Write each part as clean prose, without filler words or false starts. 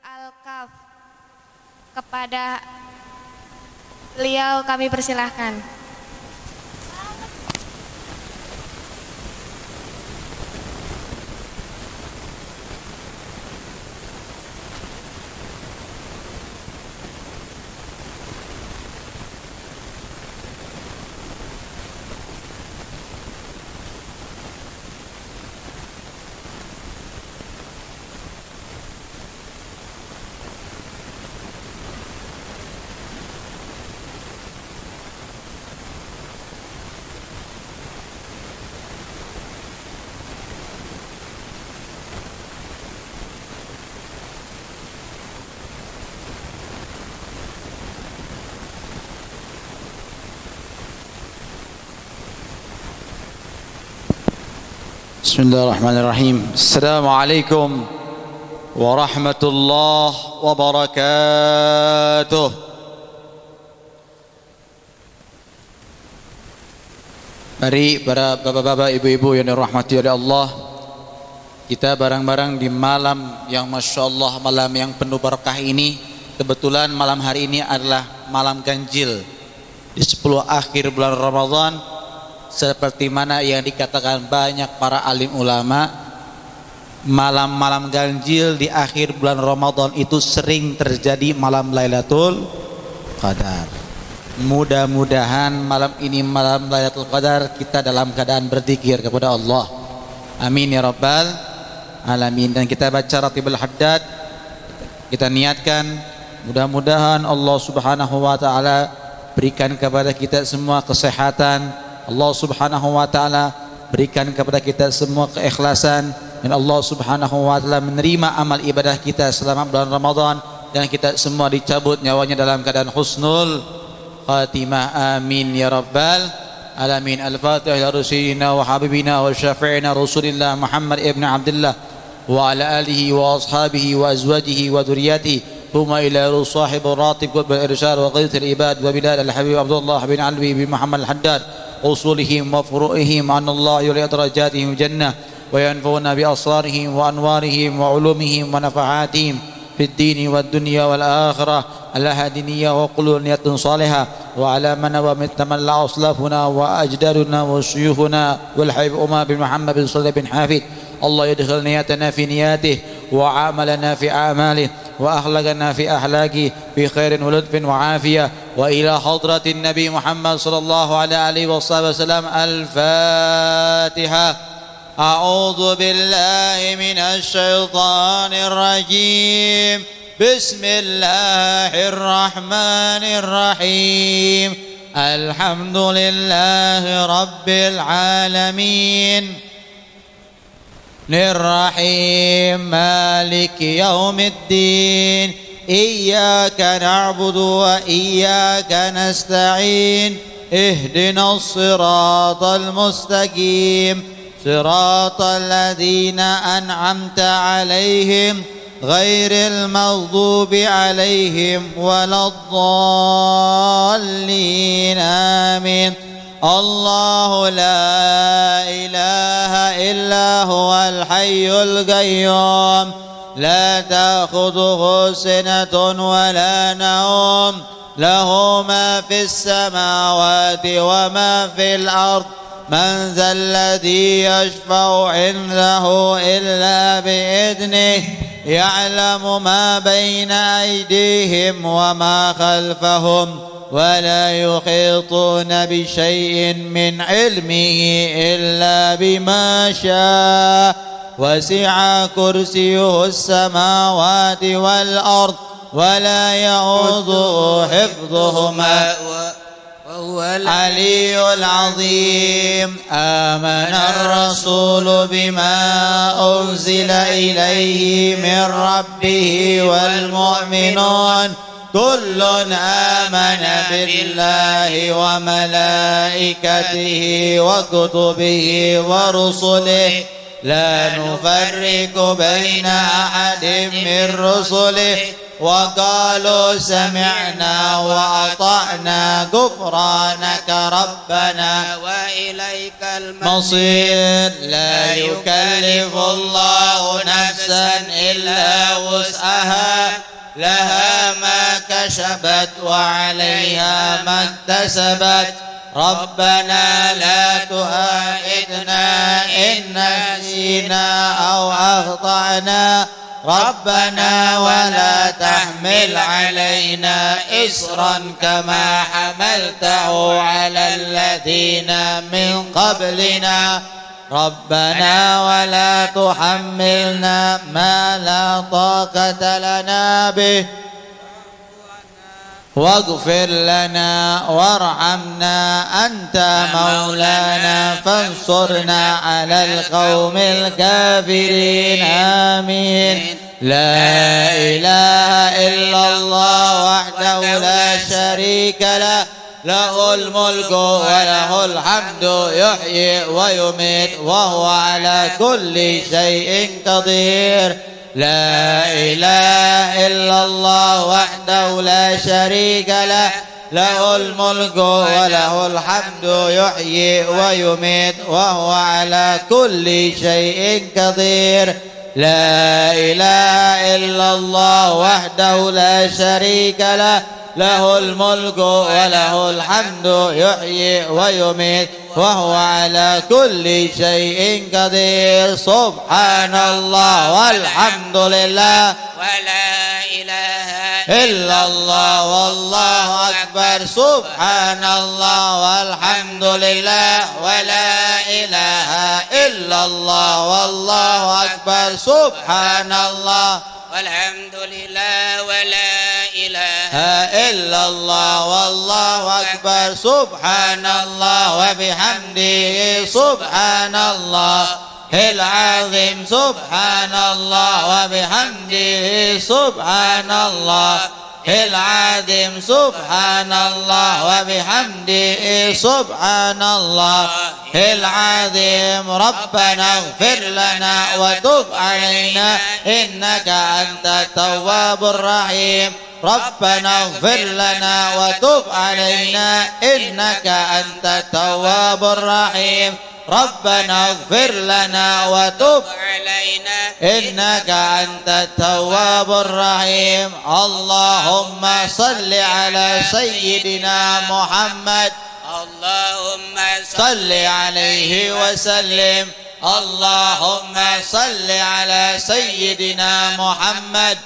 Al-Kaf. Kepada beliau kami persilahkan. Bismillahirrahmanirrahim. Assalamualaikum warahmatullahi wabarakatuh. Mari para bapak-bapak, ibu-ibu yang dirahmati oleh Allah, kita bareng-bareng di malam yang Masya Allah, malam yang penuh berkah ini. Kebetulan malam hari ini adalah malam ganjil di 10 akhir bulan Ramadan. Seperti mana yang dikatakan banyak para alim ulama, malam-malam ganjil di akhir bulan Ramadan itu sering terjadi malam Lailatul Qadar. Mudah-mudahan malam ini malam Lailatul Qadar kita dalam keadaan berzikir kepada Allah. Amin ya rabbal alamin. Dan kita baca Ratibul Haddad, kita niatkan mudah-mudahan Allah Subhanahu wa taala berikan kepada kita semua kesehatan, Allah Subhanahu wa taala berikan kepada kita semua keikhlasan, dan Allah Subhanahu wa taala menerima amal ibadah kita selama bulan Ramadan, dan kita semua dicabut nyawanya dalam keadaan husnul khatimah. Amin ya rabbal alamin. Al-Fatihah ila rasulina wa habibina wa syafi'ina Rasulillah Muhammad ibn Abdullah wa ala alihi wa ashabihi wa azwajihi wa dzurriyyatihi. Huma ila sahib ratib qutb al-irsyad wa qaidatul ibad wa bilal al-habib Abdullah bin Alwi bin Muhammad al-Haddad أصولهم وفروعهم أن الله يرى درجاتهم جنة وينفعنا بأسرارهم وأنوارهم وعلومهم ونفعاتهم في الدين والدنيا والآخرة على دينية وقلوب نية صالحة وعلى من ومتمنى أصلافنا وأجدادنا وشيوخنا والحبيب أمة بن محمد بن صلى بن حافظ. الله يدخل نياتنا في نياته وعملنا في أعماله وأخلاقنا في أخلاقه بخير ولطف وعافية. وإلى حضرة النبي محمد صلى الله عليه وسلم الفاتحة. أعوذ بالله من الشيطان الرجيم. بسم الله الرحمن الرحيم. الحمد لله رب العالمين الرحيم مالك يوم الدين. إياك نعبد وإياك نستعين. اهدنا الصراط المستقيم صراط الذين أنعمت عليهم غير المغضوب عليهم ولا الضالين. آمين. الله لا إله إلا هو الحي القيوم لا تأخذه سنة ولا نوم له ما في السماوات وما في الأرض. من ذا الذي يشفع عنده إلا بإذنه. يعلم ما بين أيديهم وما خلفهم ولا يحيطون بشيء من علمه إلا بما شاء. وسع كرسيه السماوات والأرض ولا يؤوده حفظهما وهو العلي العظيم. آمن الرسول بما أنزل إليه من ربه والمؤمنون كل آمن بالله وملائكته وكتبه ورسله لا نفرق بين أحد من رسله وقالوا سمعنا وأطعنا غفرانك ربنا وإليك المصير. لا يكلف الله نفسا إلا وسعها لها ما كسبت وعليها ما اكتسبت ربنا لا تؤاخذنا إن نسينا أو أخطأنا ربنا ولا تحمل علينا إصرا كما حملته على الذين من قبلنا ربنا ولا تحملنا ما لا طاقة لنا به واغفر لنا وارحمنا أنت مولانا فانصرنا على القوم الكافرين آمين. لا إله إلا الله وحده لا شريك له له الملك وله الحمد يحيي ويميت وهو على كل شيء قدير. لا إله إلا الله وحده لا شريك له له الملك وله الحمد يحيي ويميت وهو على كل شيء قدير. لا إله إلا الله وحده لا شريك له له الملك وله الحمد يحيي ويميت وهو على كل شيء قدير. سبحان الله والحمد لله ولا إله إلا الله والله أكبر. سبحان الله والحمد لله ولا إله إلا الله والله أكبر. سبحان الله والحمد لله ولا إله إلا الله والله أكبر. سبحان الله وبحمده سبحان الله العظيم. سبحان الله وبحمده سبحان الله العظيم. سبحان الله وبحمده سبحان الله العظيم. ربنا اغفر لنا وتب علينا إنك أنت التواب الرحيم. ربنا اغفر لنا وتب علينا إنك أنت التواب الرحيم. ربنا اغفر لنا وتب علينا إنك أنت التواب الرحيم. اللهم صل على سيدنا محمد اللهم صل عليه وسلم. اللهم صل على سيدنا محمد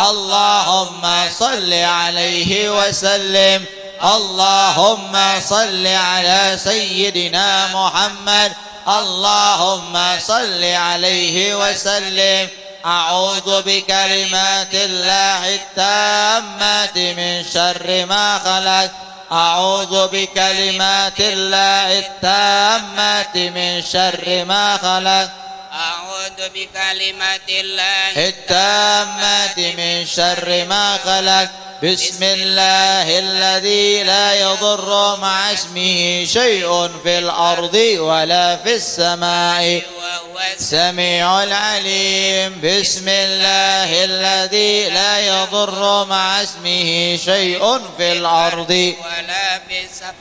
اللهم صل عليه وسلم. اللهم صل على سيدنا محمد اللهم صل عليه وسلم. أعوذ بكلمات الله التامات من شر ما خلق. أعوذ بكلمات الله التامات من شر ما خلق. أعوذ بكلمات الله التامات من شر ما خلق. بسم الله الذي لا يضر مع اسمه شيء في الأرض ولا في السماء وهو السميع العليم. بسم الله الذي لا يضر مع اسمه شيء في الأرض ولا في السماء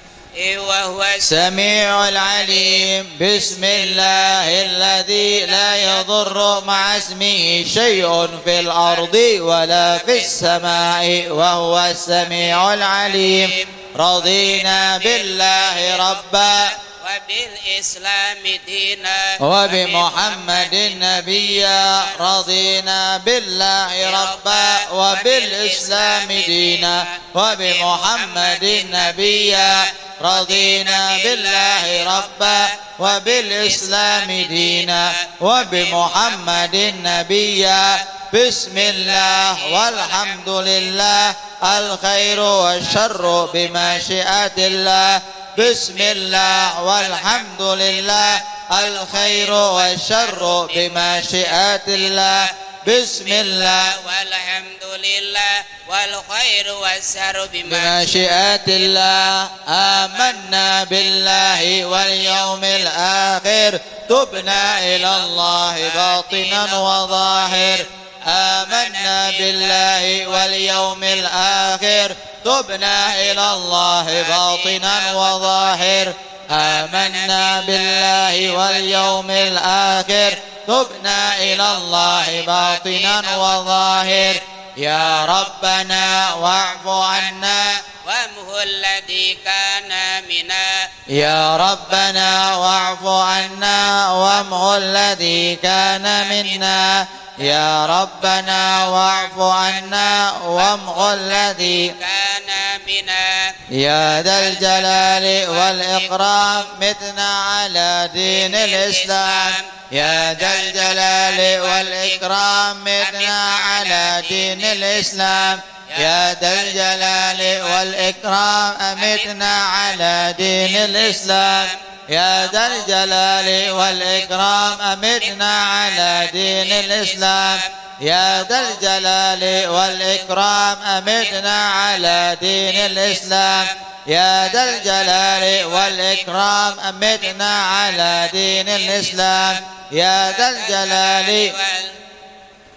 وهو السميع العليم. بسم الله الذي لا يضر مع اسمه شيء في الأرض ولا في السماء وهو السميع العليم. رضينا بالله ربا وبالإسلام دينا وبمحمد نبيا. رضينا بالله ربا وبالإسلام دينا وبمحمد نبيا. رضينا بالله ربا وبالإسلام دينا وبمحمد نبيا. بسم الله والحمد لله الخير والشر بمشيئة الله. بسم الله والحمد لله الخير والشر بمشيئة الله. بسم الله والحمد لله والخير والشر بمشيئة الله. آمنا بالله واليوم الآخر تبنا إلى الله باطنا وظاهر. آمنا بالله واليوم الآخر تبنا إلى الله باطنا وظاهر. آمنا بالله واليوم الآخر تبنا إلى الله باطنا وظاهر. يا ربنا واعف عنا وامه الذي كان منا يا ربنا واعف عنا وامه الذي كان منا يا ربنا واعف عنا وامه الذي كان منا يا ذا الجلال والإكرام متنا على دين الإسلام يا ذا الجلال والإكرام متنا على دين الإسلام يا ذا الجلال والإكرام أمتنا على دين الإسلام يا ذا الجلال والإكرام أمتنا على دين الإسلام يا ذا الجلال والإكرام أمتنا على دين الإسلام يا ذا الجلال والإكرام أمتنا على دين الإسلام يا ذا الجلال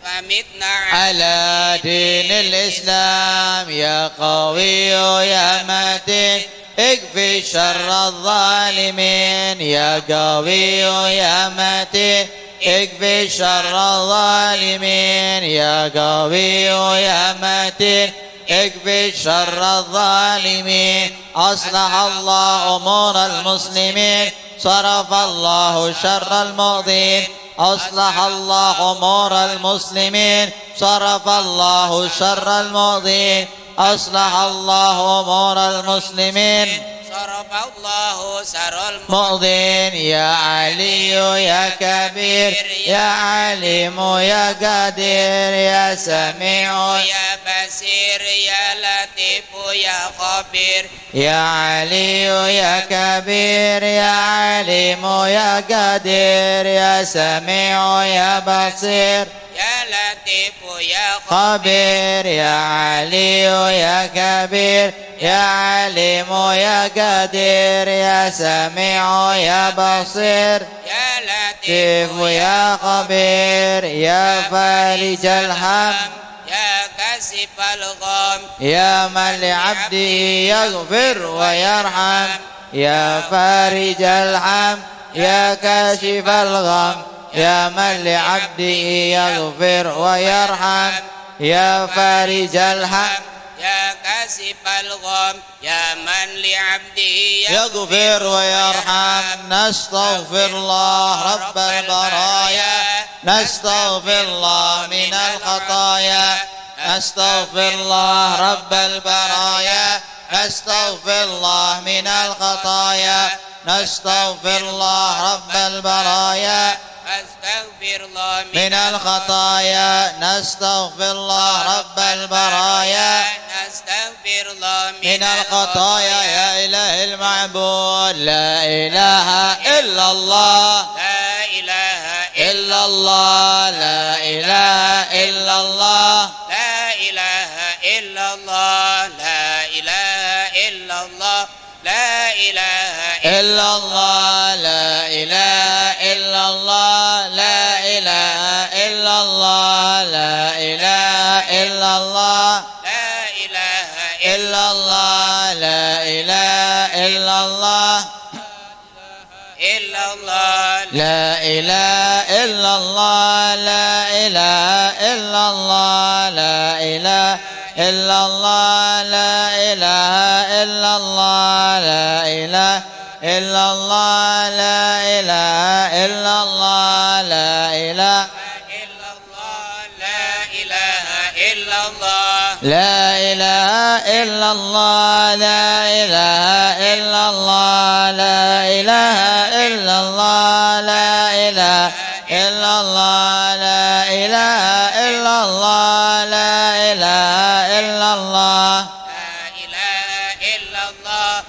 ومتنا على دين الإسلام يا قوي يا متين اكفي شر الظالمين يا قوي يا متين اكفي شر الظالمين يا قوي يا متين اكفي شر الظالمين أصلح الله أمور المسلمين صرف الله شر المؤذين أصلح الله أمور المسلمين صرف الله شر المؤذين أصلح الله أمور المسلمين صرف الله شر المؤذين يا علي يا كبير يا عليم يا قدير يا سميع يا بصير يا لطيف يا خبير يا علي يا كبير يا عليم يا قدير يا سميع يا بصير يا لطيف يا خبير يا علي يا كبير يا عليم يا قدير يا سميع يا بصير يا لطيف يا خبير يا فارج الهم يا كاشف الغم يا من لعبده يغفر ويرحم يا فارج الهم يا كاشف الغم يا من لعبده يغفر ويرحم يا فارج الهم يا كاشف الغم يا من لعبده يغفر ويرحم نستغفر الله رب البرايا نستغفر الله من الخطايا نستغفر الله رب البرايا نستغفر الله من الخطايا نستغفر الله رب البرايا أستغفر الله من الخطايا نستغفر الله رب البرايا نستغفر الله من الخطايا يا إله المعبود لا إله إلا الله لا إله إلا الله لا إله إلا الله لا إله إلا الله لا إله إلا الله لا إله إلا الله لا إله إلا الله لا إله إلا الله لا إله إلا الله لا إله إلا الله لا إله إلا الله إلا الله لا إله إلا الله لا إله إلا الله لا إله إلا الله لا إله إلا الله لا إله إلا الله لا إله إلا الله لا إله إلا الله لا إله إلا الله لا إله إلا الله لا إله إلا الله لا إله إلا الله لا إله إلا الله لا إله إلا الله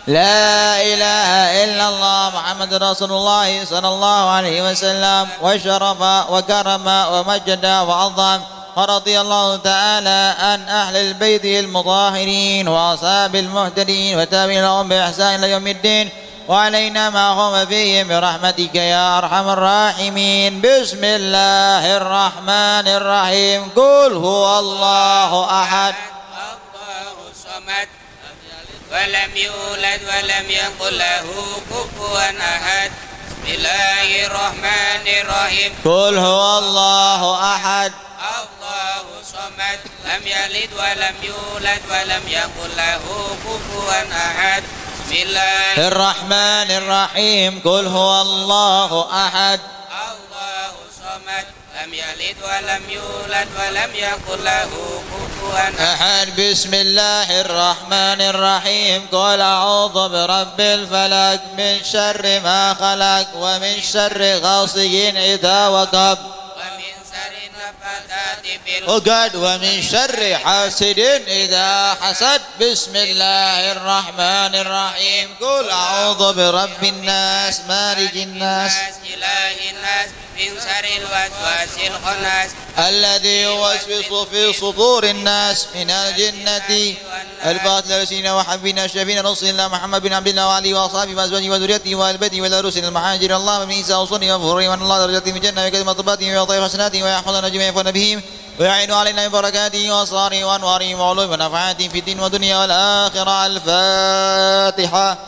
لا إله إلا الله محمد رسول الله صلى الله عليه وسلم وشرف وكرم ومجد وعظم ورضي الله تعالى عن أهل البيت المطهرين وأصحاب المهتدين وتابعين لهم بإحسان إلى يوم الدين وعلينا معهم فيهم برحمتك يا أرحم الراحمين. بسم الله الرحمن الرحيم. قل هو الله أحد الله الصمد ولم يولد ولم يكن له كفوا أحد. بسم الله الرحمن الرحيم. قل هو الله أحد الله الصمد الصمد لم يلد ولم يولد ولم يكن له كفوا أحد. بسم الله الرحمن الرحيم قل هو الله أحد الله الصمد لم يلد ولم يولد ولم يكن له كفوا أحد. بسم الله الرحمن الرحيم قل أعوذ برب الفلق من شر ما خلق ومن شر غاسق إذا وقب ومن شر النفاثات في وقد ومن شر حاسد إذا حسد. بسم الله الرحمن الرحيم قل أعوذ برب الناس مالك الناس إله الناس من شر الوسواس الخناس الذي يوسوس في صدور الناس من الجنة. الفاتحة لسيدنا وحبينا شفينا رسول الله محمد بن عبد الله وعلي وأصحابه وأزواجه وذريته وآل بيته وإلى رسل المحاجر اللهم من عيسى وصلي وفري وأن الله درجاته في الجنة ويكتب طباته ويعطيه حسناته ويحفظنا جميعا يفون بهم ويعين علينا ببركاته وأسراره وأنواره وعلوم ونفعاته في الدين والدنيا والآخرة. الفاتحة.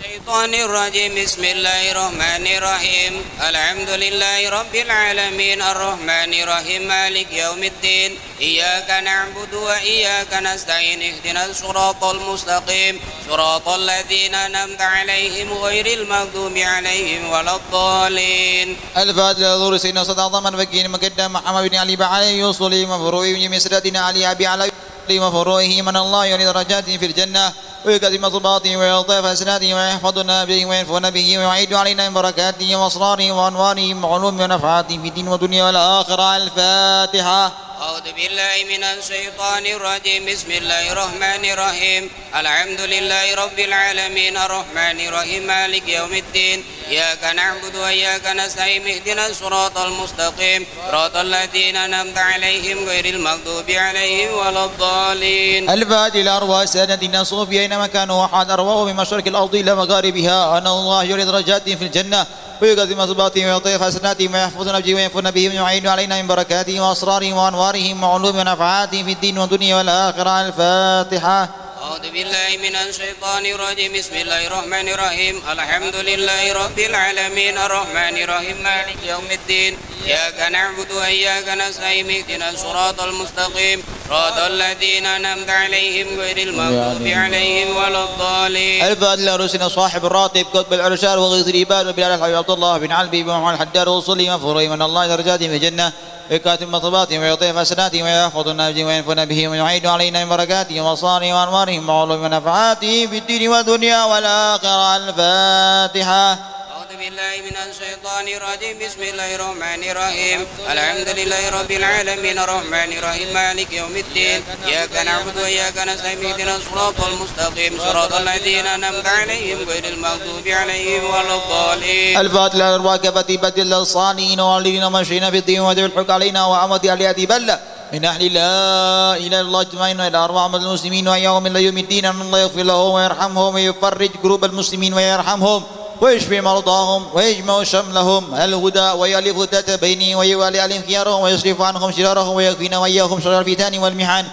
الشيطان الرجيم. بسم الله الرحمن الرحيم. الحمد لله رب العالمين الرحمن الرحيم مالك يوم الدين. إياك نعبد وإياك نستعين اهدنا الصراط المستقيم صراط الذين أنعمت عليهم غير المغضوب عليهم ولا الضالين. الفاتحة. ظهور سيدنا صدى ضمن فكين مقدم محمد بن علي بعلي وصلي مفروي من سيدنا علي أبي علي وفرويه من الله يولي درجاته في الجنة ويكتم صباته ويلطف أسناته ويحفظنا به وينفعنا به ويعيد علينا من بركاته وأسراره وأنواره وعلوم ونفعاته في الدين والدنيا والآخرة. الفاتحة. أعوذ بالله من الشيطان الرجيم. بسم الله الرحمن الرحيم. الحمد لله رب العالمين الرحمن الرحيم مالك يوم الدين. إياك نعبد وإياك نستعين اهدنا الصراط المستقيم صراط الذين أنعمت عليهم غير المغضوب عليهم ولا الضالين. الفاتحة. لأرواح سادتنا الصوفية أينما كانوا وحد أرواحهم من مشرق الأرض إلى مغاربها أن الله يولي درجاتهم في الجنة ويقدم صباتهم ويعطي حسناتهم ويحفظنا به وينفعنا بهم ويعين علينا من بركاته وأسرارهم وأنوارهم وعلوم ونفعاته في الدين والدنيا والآخرة. الفاتحة. أعوذ بالله من الشيطان الرجيم. بسم الله الرحمن الرحيم. الحمد لله رب العالمين الرحمن الرحيم مالك يوم الدين. إياك نعبد وإياك نستعين اهدنا الصراط المستقيم صراط الذين أنعمت عليهم غير المغضوب عليهم ولا الضالين. الفاتحة. لرسلنا صاحب الراتب قطب العرشار وغيث العباد وبلال الحبيب عبد الله بن علبي ومحمد الحدار وصلي مفروي من الله درجاتهم في الجنة ويكاتب مطباتهم ويعطيه حسناتهم ويحفظنا به وينفعنا به ويعيد علينا من بركاته وأسراره وأنوارهم وعلوم ونفعاته في الدين والدنيا والآخرة. الفاتحة. أعوذ بالله من الشيطان الرجيم. بسم الله الرحمن الرحيم. الحمد لله رب العالمين الرحمن الرحيم مالك يوم الدين. إياك نعبد وإياك نستعين اهدنا الصراط المستقيم صراط الذين أنعمت عليهم غير المغضوب عليهم ولا الضالين. الفاتحة. الواكبة بدل الصالحين والذين مشينا في الدين ودعوا الحق علينا وعمد عليها بلة من أهل لا إله إلا الله أجمعين إلى أرواح المسلمين وإياهم إلى يوم الدين أن الله يغفر لهم ويرحمهم ويفرج قلوب المسلمين ويرحمهم ويشفي مرضاهم ويجمع شملهم الهدى ويألف ذات بينهم ويوالي عليهم خيارهم ويصرف عنهم شرارهم ويكفينا وإياهم شر الفتن والمحن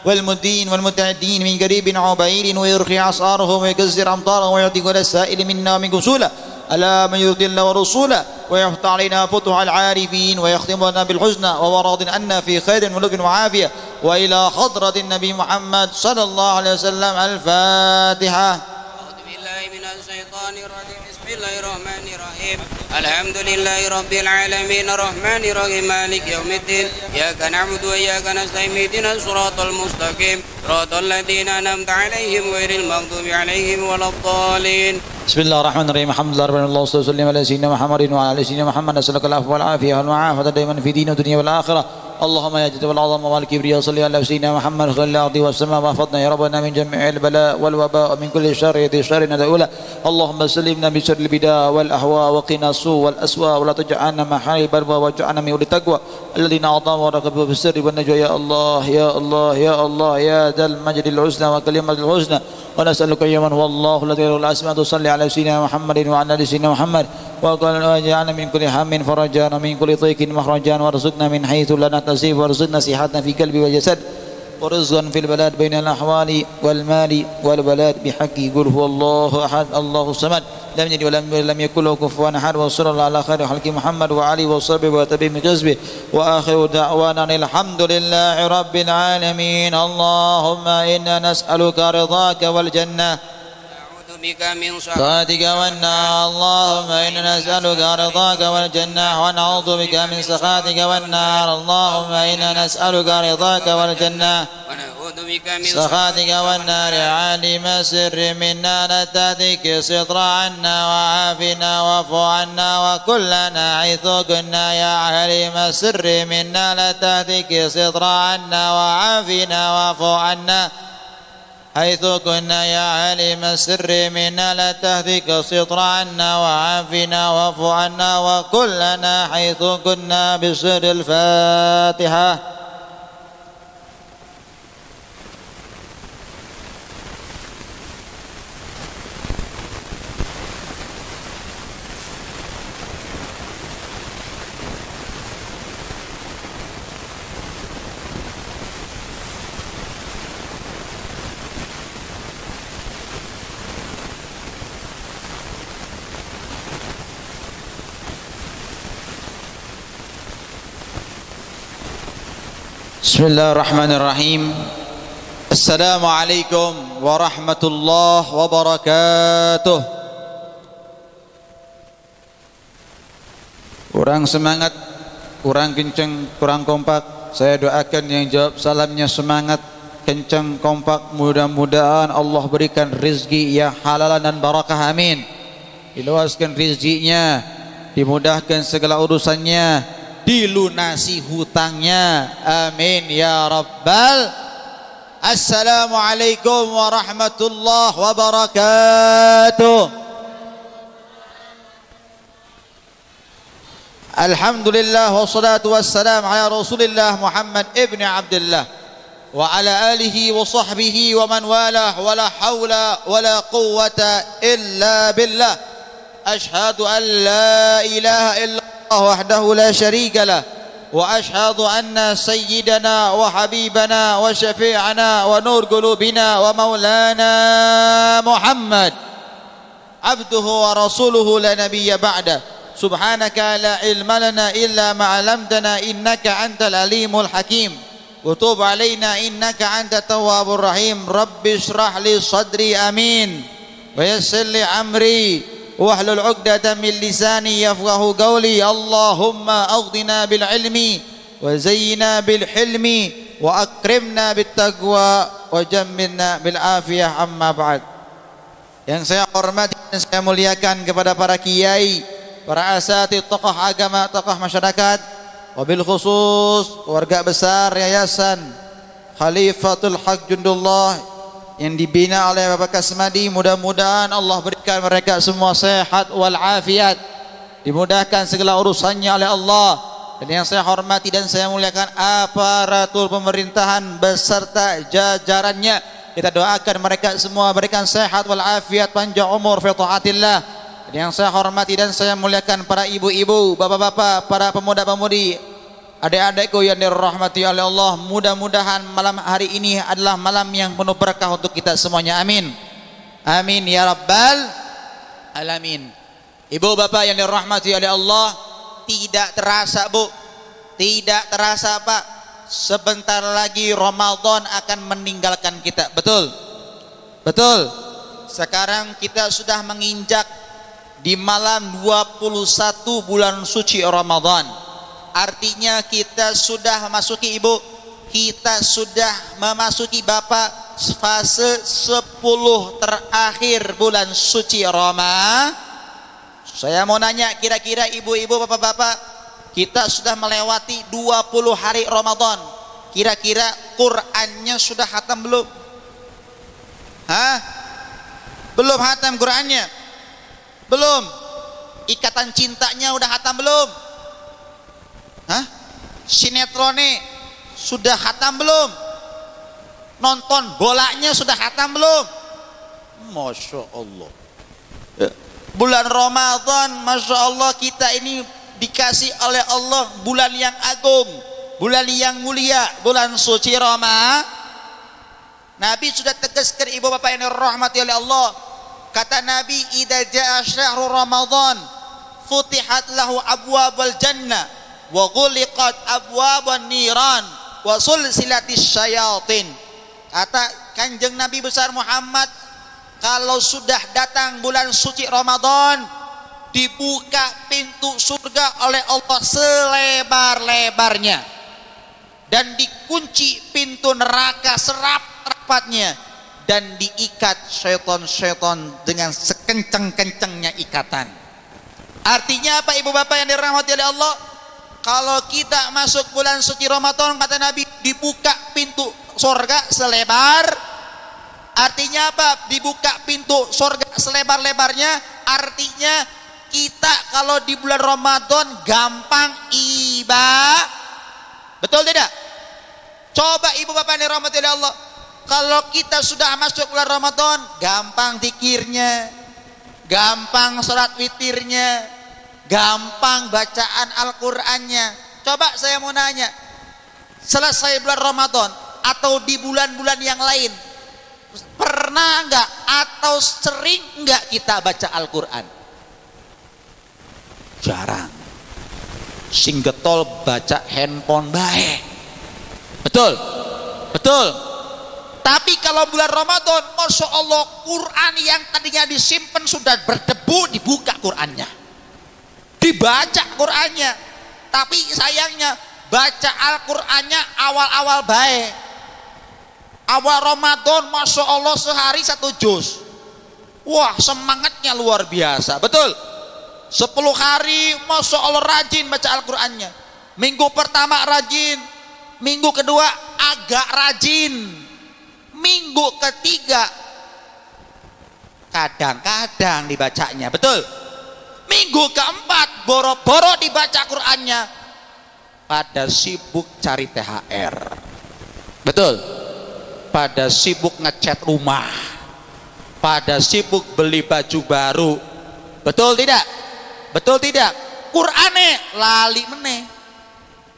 والمدين والمتعدين من قريب أو بعيد ويرخي أسعارهم ويكسر أمطارهم ويعطي كل السائل منا من كسوله ألا من يرضي الله ورسوله ويفتح علينا فتح العارفين ويختم لنا بالحسنى وهو راض عنا في خير ملك وعافية وإلى حضرة النبي محمد صلى الله عليه وسلم. الفاتحة. أعوذ بالله من الشيطان الرجيم. بسم الله الرحمن الرحيم. الحمد لله رب العالمين الرحمن الرحيم مالك يوم الدين. إياك نعبد وإياك نستعين اهدنا الصراط المستقيم صراط الذين أنعمت عليهم غير المغضوب عليهم ولا الضالين. بسم الله الرحمن الرحيم. الحمد لله رب العالمين اللهم صل وسلم على سيدنا محمد وعلى آل سيدنا محمد نسألك العفو والعافية والمعافاة دائما في دين الدنيا والآخرة. اللهم يا جد والعظمة والكبرياء صل على سيدنا محمد خير الأرض والسماء واحفظنا يا ربنا من جميع البلاء والوباء ومن كل شر يد شر ندعو. اللهم سلمنا من شر البدع والأهواء وقنا السوء والأسواء ولا تجعلنا محل البلوى واجعلنا من أولي التقوى الذين أعطاهم ورغبوا في السر والنجوى يا الله يا الله يا الله يا ذا المجد الحسنى وكلمة الحسنى. ونسألك يوما والله الذي له الأسماء تصلي على سيدنا محمد وعلى آل سيدنا محمد وقال واجعلنا من كل هم فرجا ومن كل ضيق مخرجا وارزقنا من حيث لا نحتسب وارزقنا صحة في قلبي وجسد ورزقا في البلاد بين الأحوال والمال والولاد بحق قل هو الله أحد الله الصمد لم يلد ولم يكن له كفوا أحد وصلى الله على خير خلق محمد وعلي وصحبه وتبعهم بحسبه وآخر دعوانا الحمد لله رب العالمين اللهم إنا نسألك رضاك والجنة بك من سخطك والنار اللهم إنا نسألك رضاك والجنة ونعوذ بك من سخطك والنار اللهم إنا نسألك رضاك والجنة ونعوذ بك من سخطك والنار عالم سر منا نتهدك ستر عنا وعافنا واعف عنا وكلنا حيث كنا يا عليم سر منا نتهدك ستر عنا وعافنا واعف عنا حيث كنا يا عالم السر منا لا تهدك الستر عنا وعافنا واعف عنا وكلنا حيث كنا بسر الفاتحة Bismillahirrahmanirrahim. Assalamualaikum warahmatullahi wabarakatuh. Kurang semangat, kurang kencang, kurang kompak. Saya doakan yang jawab salamnya semangat, kencang, kompak. Mudah-mudahan Allah berikan rezeki yang halal dan barakah, amin. Diluaskan rezekinya, dimudahkan segala urusannya, dilunasi hutangnya, amin ya rabbal. Assalamualaikum warahmatullahi wabarakatuh. Alhamdulillah wassalatu wassalam ala Rasulillah Muhammad ibn Abdullah wa ala alihi wa sahbihi wa man walah wa la hawla wa la quwwata illa billah. Ashhadu an la ilaha illa وحده لا شريك له وأشهد أن سيدنا وحبيبنا وشفيعنا ونور قلوبنا ومولانا محمد عبده ورسوله لا نبي بعده سبحانك لا علم لنا إلا ما علمتنا إنك أنت العليم الحكيم وتوب علينا إنك أنت التواب الرحيم رب اشرح لي صدري آمين ويسر لي أمري واحلل عقدة من لساني يفقهوا قولي اللهم أغننا بالعلم وزينا بالحلم وأكرمنا بالتقوى وجملنا بالعافية أما بعد. Yang saya hormati dan saya muliakan kepada para kiai, para asatidz, tokoh agama, tokoh masyarakat, wabil khusus warga besar Yayasan Khalifatul Haq Jundullah yang dibina oleh Bapak Kasmadi. Mudah-mudahan Allah berikan mereka semua sehat walafiat, dimudahkan segala urusannya oleh Allah. Dan yang saya hormati dan saya muliakan aparatur pemerintahan beserta jajarannya, kita doakan mereka semua berikan sehat walafiat, panjang umur fi taatillah. Dan yang saya hormati dan saya muliakan para ibu-ibu, bapak-bapak, para pemuda-pemudi, adik-adikku yang dirahmati oleh Allah, mudah-mudahan malam hari ini adalah malam yang penuh berkah untuk kita semuanya, amin. Amin ya rabbal alamin. Ibu bapak yang dirahmati oleh Allah, tidak terasa bu, tidak terasa pak, sebentar lagi Ramadan akan meninggalkan kita, betul? Betul. Sekarang kita sudah menginjak di malam 21 bulan suci Ramadan. Artinya kita sudah memasuki ibu, kita sudah memasuki bapak fase 10 terakhir bulan suci Ramadan. Saya mau nanya, kira-kira ibu-ibu, bapak-bapak, kita sudah melewati 20 hari Ramadan. Kira-kira Qur'annya sudah khatam belum? Hah? Belum khatam Qur'annya? Belum. Ikatan cintanya udah khatam belum? Hah? Sinetronnya sudah khatam belum? Nonton bolanya sudah khatam belum? Masya Allah. Bulan Ramadan, Masya Allah, kita ini dikasih oleh Allah bulan yang agung, bulan yang mulia, bulan suci Ramadan. Nabi sudah tegaskan ibu bapak yang dirahmati oleh Allah. Kata Nabi, idza jaa syahrul Ramadan futihat lahu abwabul jannah wa ghuliqat abwabun niran wa sulsilatis syayatin. Kata Kanjeng Nabi besar Muhammad, kalau sudah datang bulan suci Ramadan, dibuka pintu surga oleh Allah selebar-lebarnya dan dikunci pintu neraka serap-rapatnya dan diikat syaitan-syaitan dengan sekencang-kencangnya ikatan. Artinya apa ibu bapak yang dirahmati oleh Allah? Kalau kita masuk bulan suci Ramadan, kata Nabi, dibuka pintu surga selebar. Artinya apa? Dibuka pintu surga selebar-lebarnya. Artinya kita kalau di bulan Ramadan gampang ibadah. Betul tidak? Coba ibu bapak yang dirahmati oleh Allah, kalau kita sudah masuk bulan Ramadan, gampang zikirnya, gampang sholat witirnya, gampang bacaan Al-Qur'annya. Coba saya mau nanya, selesai bulan Ramadan atau di bulan-bulan yang lain, pernah enggak atau sering enggak kita baca Al-Qur'an? Jarang. Sing getol baca handphone bae. Betul? Betul. Tapi kalau bulan Ramadan, Masya Allah, Quran yang tadinya disimpan sudah berdebu, dibuka Qurannya, dibaca Qurannya. Tapi sayangnya baca Al-Qurannya awal-awal baik. Awal Ramadan, Masya Allah, sehari 1 juz. Wah, semangatnya luar biasa. Betul? 10 hari, Masya Allah, rajin baca Al-Qurannya. Minggu pertama rajin, minggu kedua agak rajin, minggu ketiga kadang-kadang dibacanya. Betul? Minggu keempat boro-boro dibaca Qurannya, pada sibuk cari THR. Betul? Pada sibuk ngecat rumah, pada sibuk beli baju baru. Betul tidak? Betul tidak? Qur'ane lali meneh,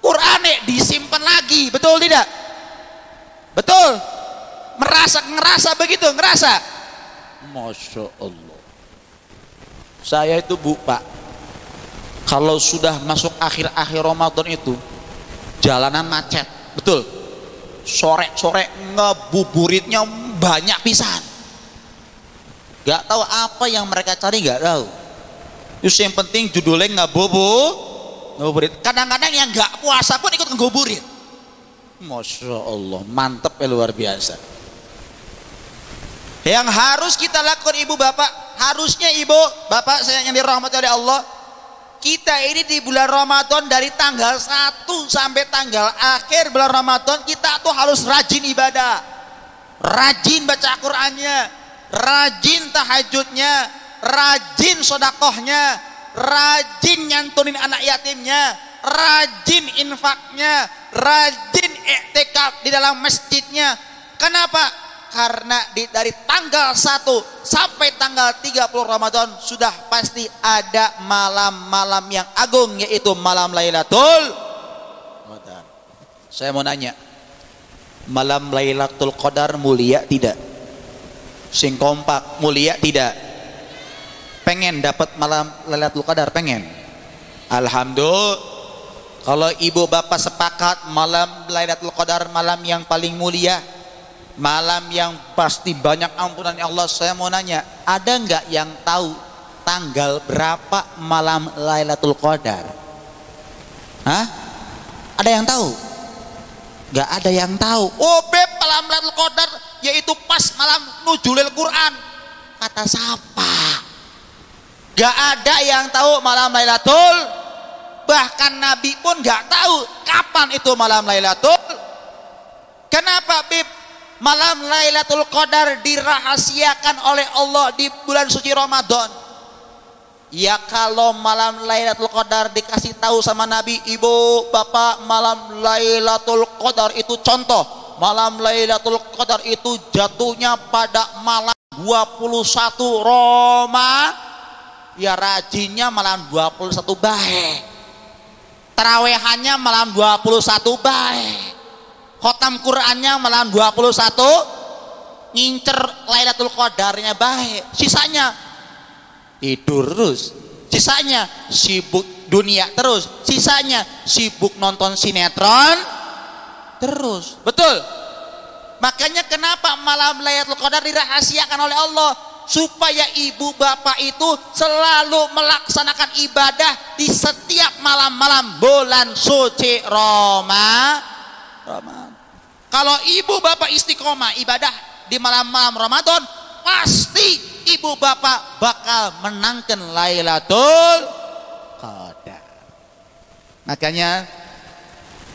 Qur'ane disimpan lagi. Betul tidak? Betul? Ngerasa begitu, ngerasa. Masya Allah. Saya itu Bu Pak, kalau sudah masuk akhir-akhir Ramadan itu jalanan macet. Betul? Sore-sore ngebuburitnya banyak pisan. Gak tahu apa yang mereka cari, gak tahu. Terus yang penting judulnya ngabuburit. Kadang-kadang yang gak puasa pun ikut ngabuburit. Masya Allah, mantep ya, luar biasa. Yang harus kita lakukan ibu bapak, harusnya ibu bapak saya yang dirahmati oleh Allah, kita ini di bulan Ramadan dari tanggal 1 sampai tanggal akhir bulan Ramadan, kita tuh harus rajin ibadah, rajin baca Qur'annya, rajin tahajudnya, rajin sodakohnya, rajin nyantunin anak yatimnya, rajin infaknya, rajin i'tikaf di dalam masjidnya. Kenapa? Karena dari tanggal 1 sampai tanggal 30 Ramadan sudah pasti ada malam-malam yang agung, yaitu malam Lailatul Qadar. Saya mau nanya, malam Lailatul Qadar mulia tidak? Sing kompak, mulia tidak? Pengen dapat malam Lailatul Qadar? Pengen? Alhamdulillah. Kalau ibu bapak sepakat malam Lailatul Qadar malam yang paling mulia, malam yang pasti banyak ampunan Allah, saya mau nanya, ada nggak yang tahu tanggal berapa malam Lailatul Qadar? Hah? Ada yang tahu? Nggak ada yang tahu. Oh beb, malam Lailatul Qadar yaitu pas malam nuzulil Quran. Kata siapa? Nggak ada yang tahu malam Lailatul. Bahkan Nabi pun nggak tahu kapan itu malam Lailatul. Kenapa beb? Malam Lailatul Qadar dirahasiakan oleh Allah di bulan suci Ramadan. Ya kalau malam Lailatul Qadar dikasih tahu sama Nabi, ibu bapak, malam Lailatul Qadar itu contoh, malam Lailatul Qadar itu jatuhnya pada malam 21 Roma, ya rajinnya malam 21 baik, tarawehannya malam 21 baik, khotam Qurannya malam 21 ngincer Lailatul Qadarnya baik, sisanya tidur terus, sisanya sibuk dunia terus, sisanya sibuk nonton sinetron terus. Betul. Makanya kenapa malam Lailatul Qadar dirahasiakan oleh Allah, supaya ibu bapak itu selalu melaksanakan ibadah di setiap malam-malam bulan suci Ramadan. Kalau ibu bapak istiqomah ibadah di malam-malam Ramadan, pasti ibu bapak bakal menangkan Lailatul Qadar. Makanya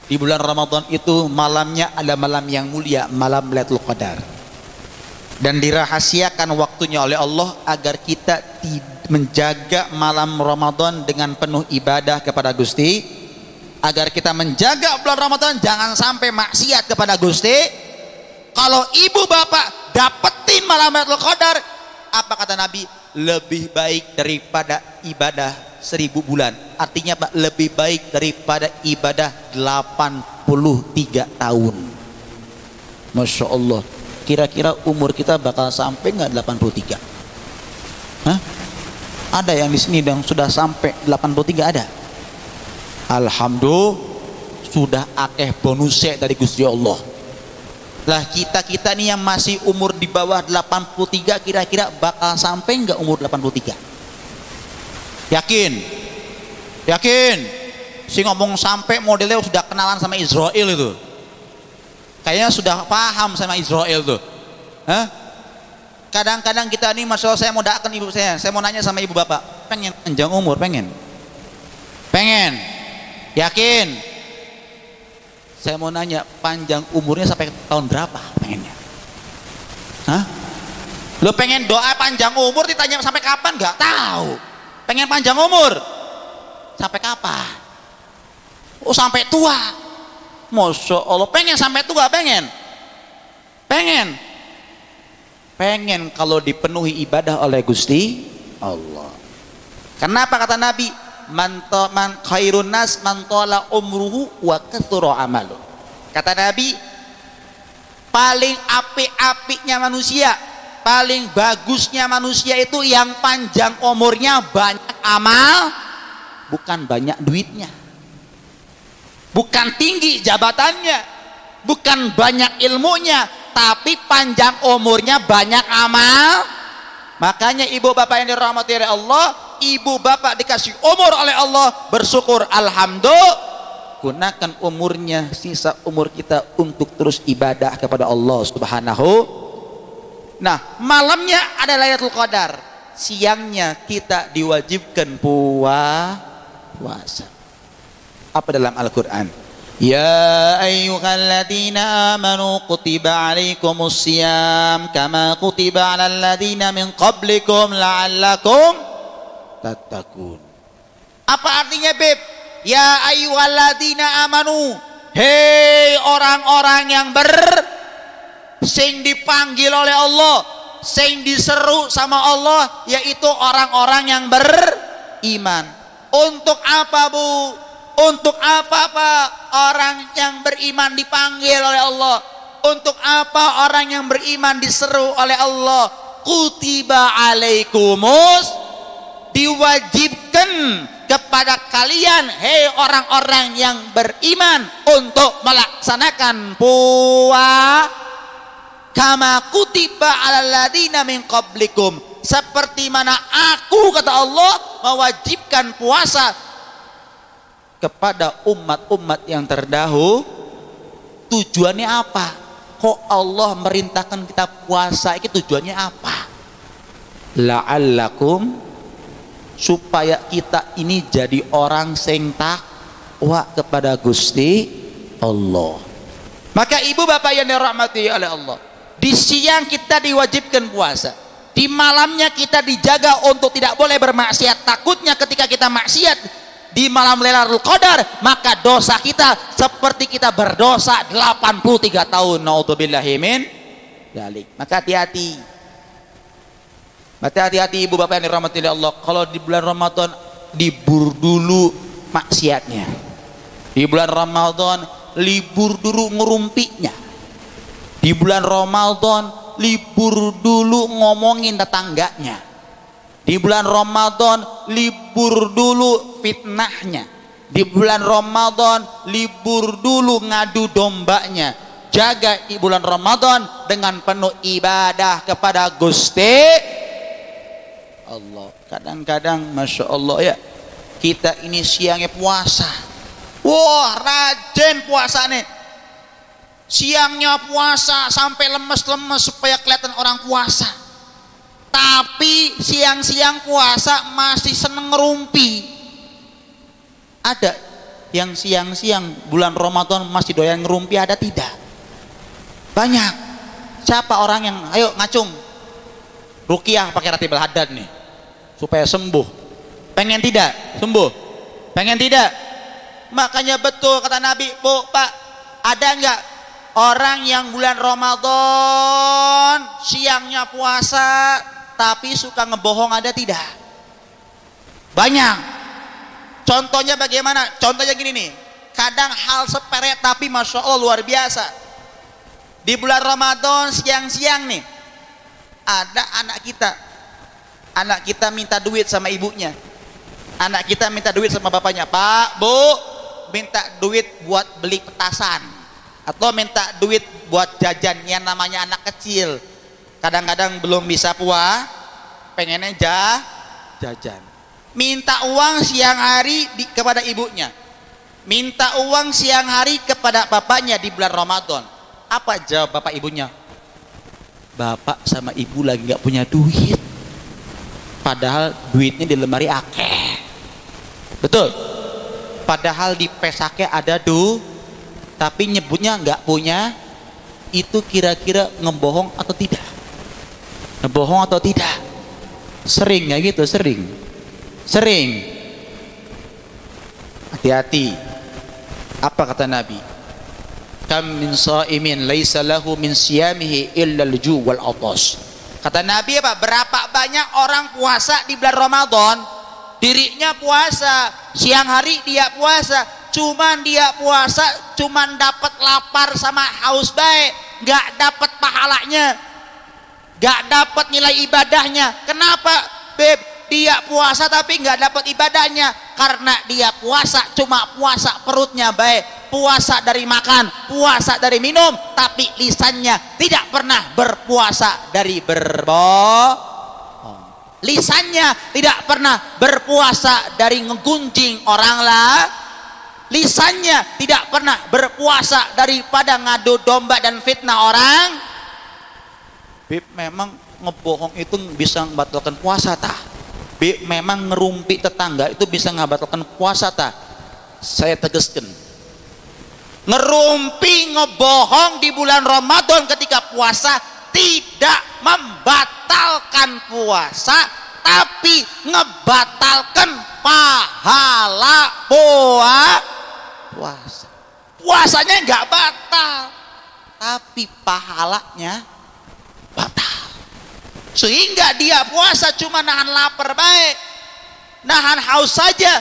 di bulan Ramadan itu malamnya ada malam yang mulia, malam Lailatul Qadar. Dan dirahasiakan waktunya oleh Allah agar kita menjaga malam Ramadan dengan penuh ibadah kepada Gusti, agar kita menjaga bulan Ramadan jangan sampai maksiat kepada Gusti. Kalau ibu bapak dapetin malam Lailatul Qadar, apa kata Nabi? Lebih baik daripada ibadah 1000 bulan. Artinya Pak, lebih baik daripada ibadah 83 tahun. Masya Allah. Kira-kira umur kita bakal sampai nggak 83? Hah? Ada yang di sini yang sudah sampai 83 ada? Alhamdulillah, sudah akeh bonusnya dari Gusti Allah. Lah kita nih yang masih umur di bawah 83 kira-kira bakal sampai nggak umur 83? Yakin? Yakin? Si ngomong sampai modelnya sudah kenalan sama Israel itu. Kayaknya sudah paham sama Israel tuh. Hah? Kadang-kadang kita nih, Masya Allah, saya mau doakan ibu saya mau nanya sama ibu bapak, pengen panjang umur, pengen? Yakin? Saya mau nanya, panjang umurnya sampai tahun berapa pengennya? Hah? Lo pengen doa panjang umur, ditanya sampai kapan? Gak tahu. Pengen panjang umur sampai kapan? Oh, sampai tua. Masya Allah, pengen sampai tua, pengen kalau dipenuhi ibadah oleh Gusti Allah. Kenapa kata Nabi, man khairun nas man tala umruhu wa katsura amalu. Kata Nabi, paling apik-apiknya manusia, paling bagusnya manusia itu yang panjang umurnya, banyak amal, bukan banyak duitnya. Bukan tinggi jabatannya, bukan banyak ilmunya, tapi panjang umurnya, banyak amal. Makanya ibu bapak yang dirahmati oleh Allah, ibu bapak dikasih umur oleh Allah, bersyukur alhamdulillah. Gunakan umurnya, sisa umur kita untuk terus ibadah kepada Allah Subhanahu. Nah, malamnya ada Lailatul Qadar, siangnya kita diwajibkan puasa. Apa dalam Al-Quran? Ya ayyuhalladzina amanu kutiba alaikumus siyam kama kutiba alal ladzina min qablikum la'allakum tattaqun. Apa artinya, Beb? Ya ayyuhalladzina amanu, hei orang-orang yang sing dipanggil oleh Allah, sing diseru sama Allah, yaitu orang-orang yang beriman. Untuk apa, Bu? Untuk apa Pak orang yang beriman dipanggil oleh Allah? Untuk apa orang yang beriman diseru oleh Allah? Kutiba alaikumus, diwajibkan kepada kalian, hei orang-orang yang beriman, untuk melaksanakan puasa kama kutiba alal ladzina min qablikum, seperti mana aku, kata Allah, mewajibkan puasa kepada umat-umat yang terdahulu. Tujuannya apa? Kok Allah merintahkan kita puasa? Ini tujuannya apa? La'allakum, supaya kita ini jadi orang sing takwa kepada Gusti Allah. Maka ibu bapak yang dirahmati oleh Allah, di siang kita diwajibkan puasa, di malamnya kita dijaga untuk tidak boleh bermaksiat. Takutnya ketika kita maksiat di malam Lailatul Qadar, maka dosa kita seperti kita berdosa 83 tahun. Naudzubillahi min dzalik. Maka hati-hati. Hati-hati ibu bapak yang dirahmati Allah. Kalau di bulan Ramadan libur dulu maksiatnya. Di bulan Ramadan libur dulu ngerumpinya. Di bulan Ramadan libur dulu ngomongin tetangganya. Di bulan Ramadan libur dulu fitnahnya. Di bulan Ramadan libur dulu ngadu dombanya. Jaga di bulan Ramadan dengan penuh ibadah kepada Gusti Allah. Kadang-kadang Masya Allah ya, kita ini siangnya puasa, wah rajin puasa nih, siangnya puasa sampai lemes-lemes supaya kelihatan orang puasa, tapi siang-siang puasa masih seneng ngerumpi. Ada yang siang-siang bulan Ramadan masih doyan ngerumpi, ada tidak? Banyak. Siapa orang yang ayo ngacung ruqyah pakai Ratibul Haddad nih supaya sembuh? Pengen tidak sembuh? Pengen tidak? Makanya betul kata Nabi, Bu, Pak, ada enggak orang yang bulan Ramadan siangnya puasa tapi suka ngebohong, ada tidak? Banyak. Contohnya bagaimana? Contohnya gini nih, kadang hal sepele tapi Masya Allah luar biasa. Di bulan Ramadan siang-siang nih ada anak kita minta duit sama ibunya, anak kita minta duit sama bapaknya, Pak, Bu, minta duit buat beli petasan atau minta duit buat jajan. Yang namanya anak kecil kadang-kadang belum bisa puas, pengennya jajan, minta uang siang hari kepada ibunya, minta uang siang hari kepada bapaknya di bulan Ramadan. Apa jawab bapak ibunya? Bapak sama ibu lagi nggak punya duit, padahal duitnya di lemari akeh. Betul? Padahal di pesake ada tapi nyebutnya nggak punya. Itu kira-kira ngebohong atau tidak? Ngebohong atau tidak? Sering nggak gitu? Sering. Hati-hati. Apa kata Nabi? Kam min shaimin laisa lahu min siyamihi illa al-ju' wal 'atas. Kata Nabi apa? Berapa banyak orang puasa di bulan Ramadan, dirinya puasa, siang hari dia puasa, cuman dia puasa cuman dapat lapar sama haus baik, nggak dapat pahalanya, nggak dapat nilai ibadahnya. Kenapa, Beb? Dia puasa tapi nggak dapat ibadahnya karena dia puasa cuma puasa perutnya baik, puasa dari makan, puasa dari minum, tapi lisannya tidak pernah berpuasa dari berbohong. Lisannya tidak pernah berpuasa dari ngegunjing orang lah. Lisannya tidak pernah berpuasa daripada ngadu domba dan fitnah orang. Bib, memang ngebohong itu bisa membatalkan puasa tah? Bib, memang ngerumpi tetangga itu bisa membatalkan puasa tah? Saya tegaskan, ngerumpi ngebohong di bulan Ramadan ketika puasa tidak membatalkan puasa, tapi ngebatalkan pahala puasa. Puasanya nggak batal, tapi pahalanya batal. Sehingga dia puasa cuma nahan lapar baik, nahan haus saja,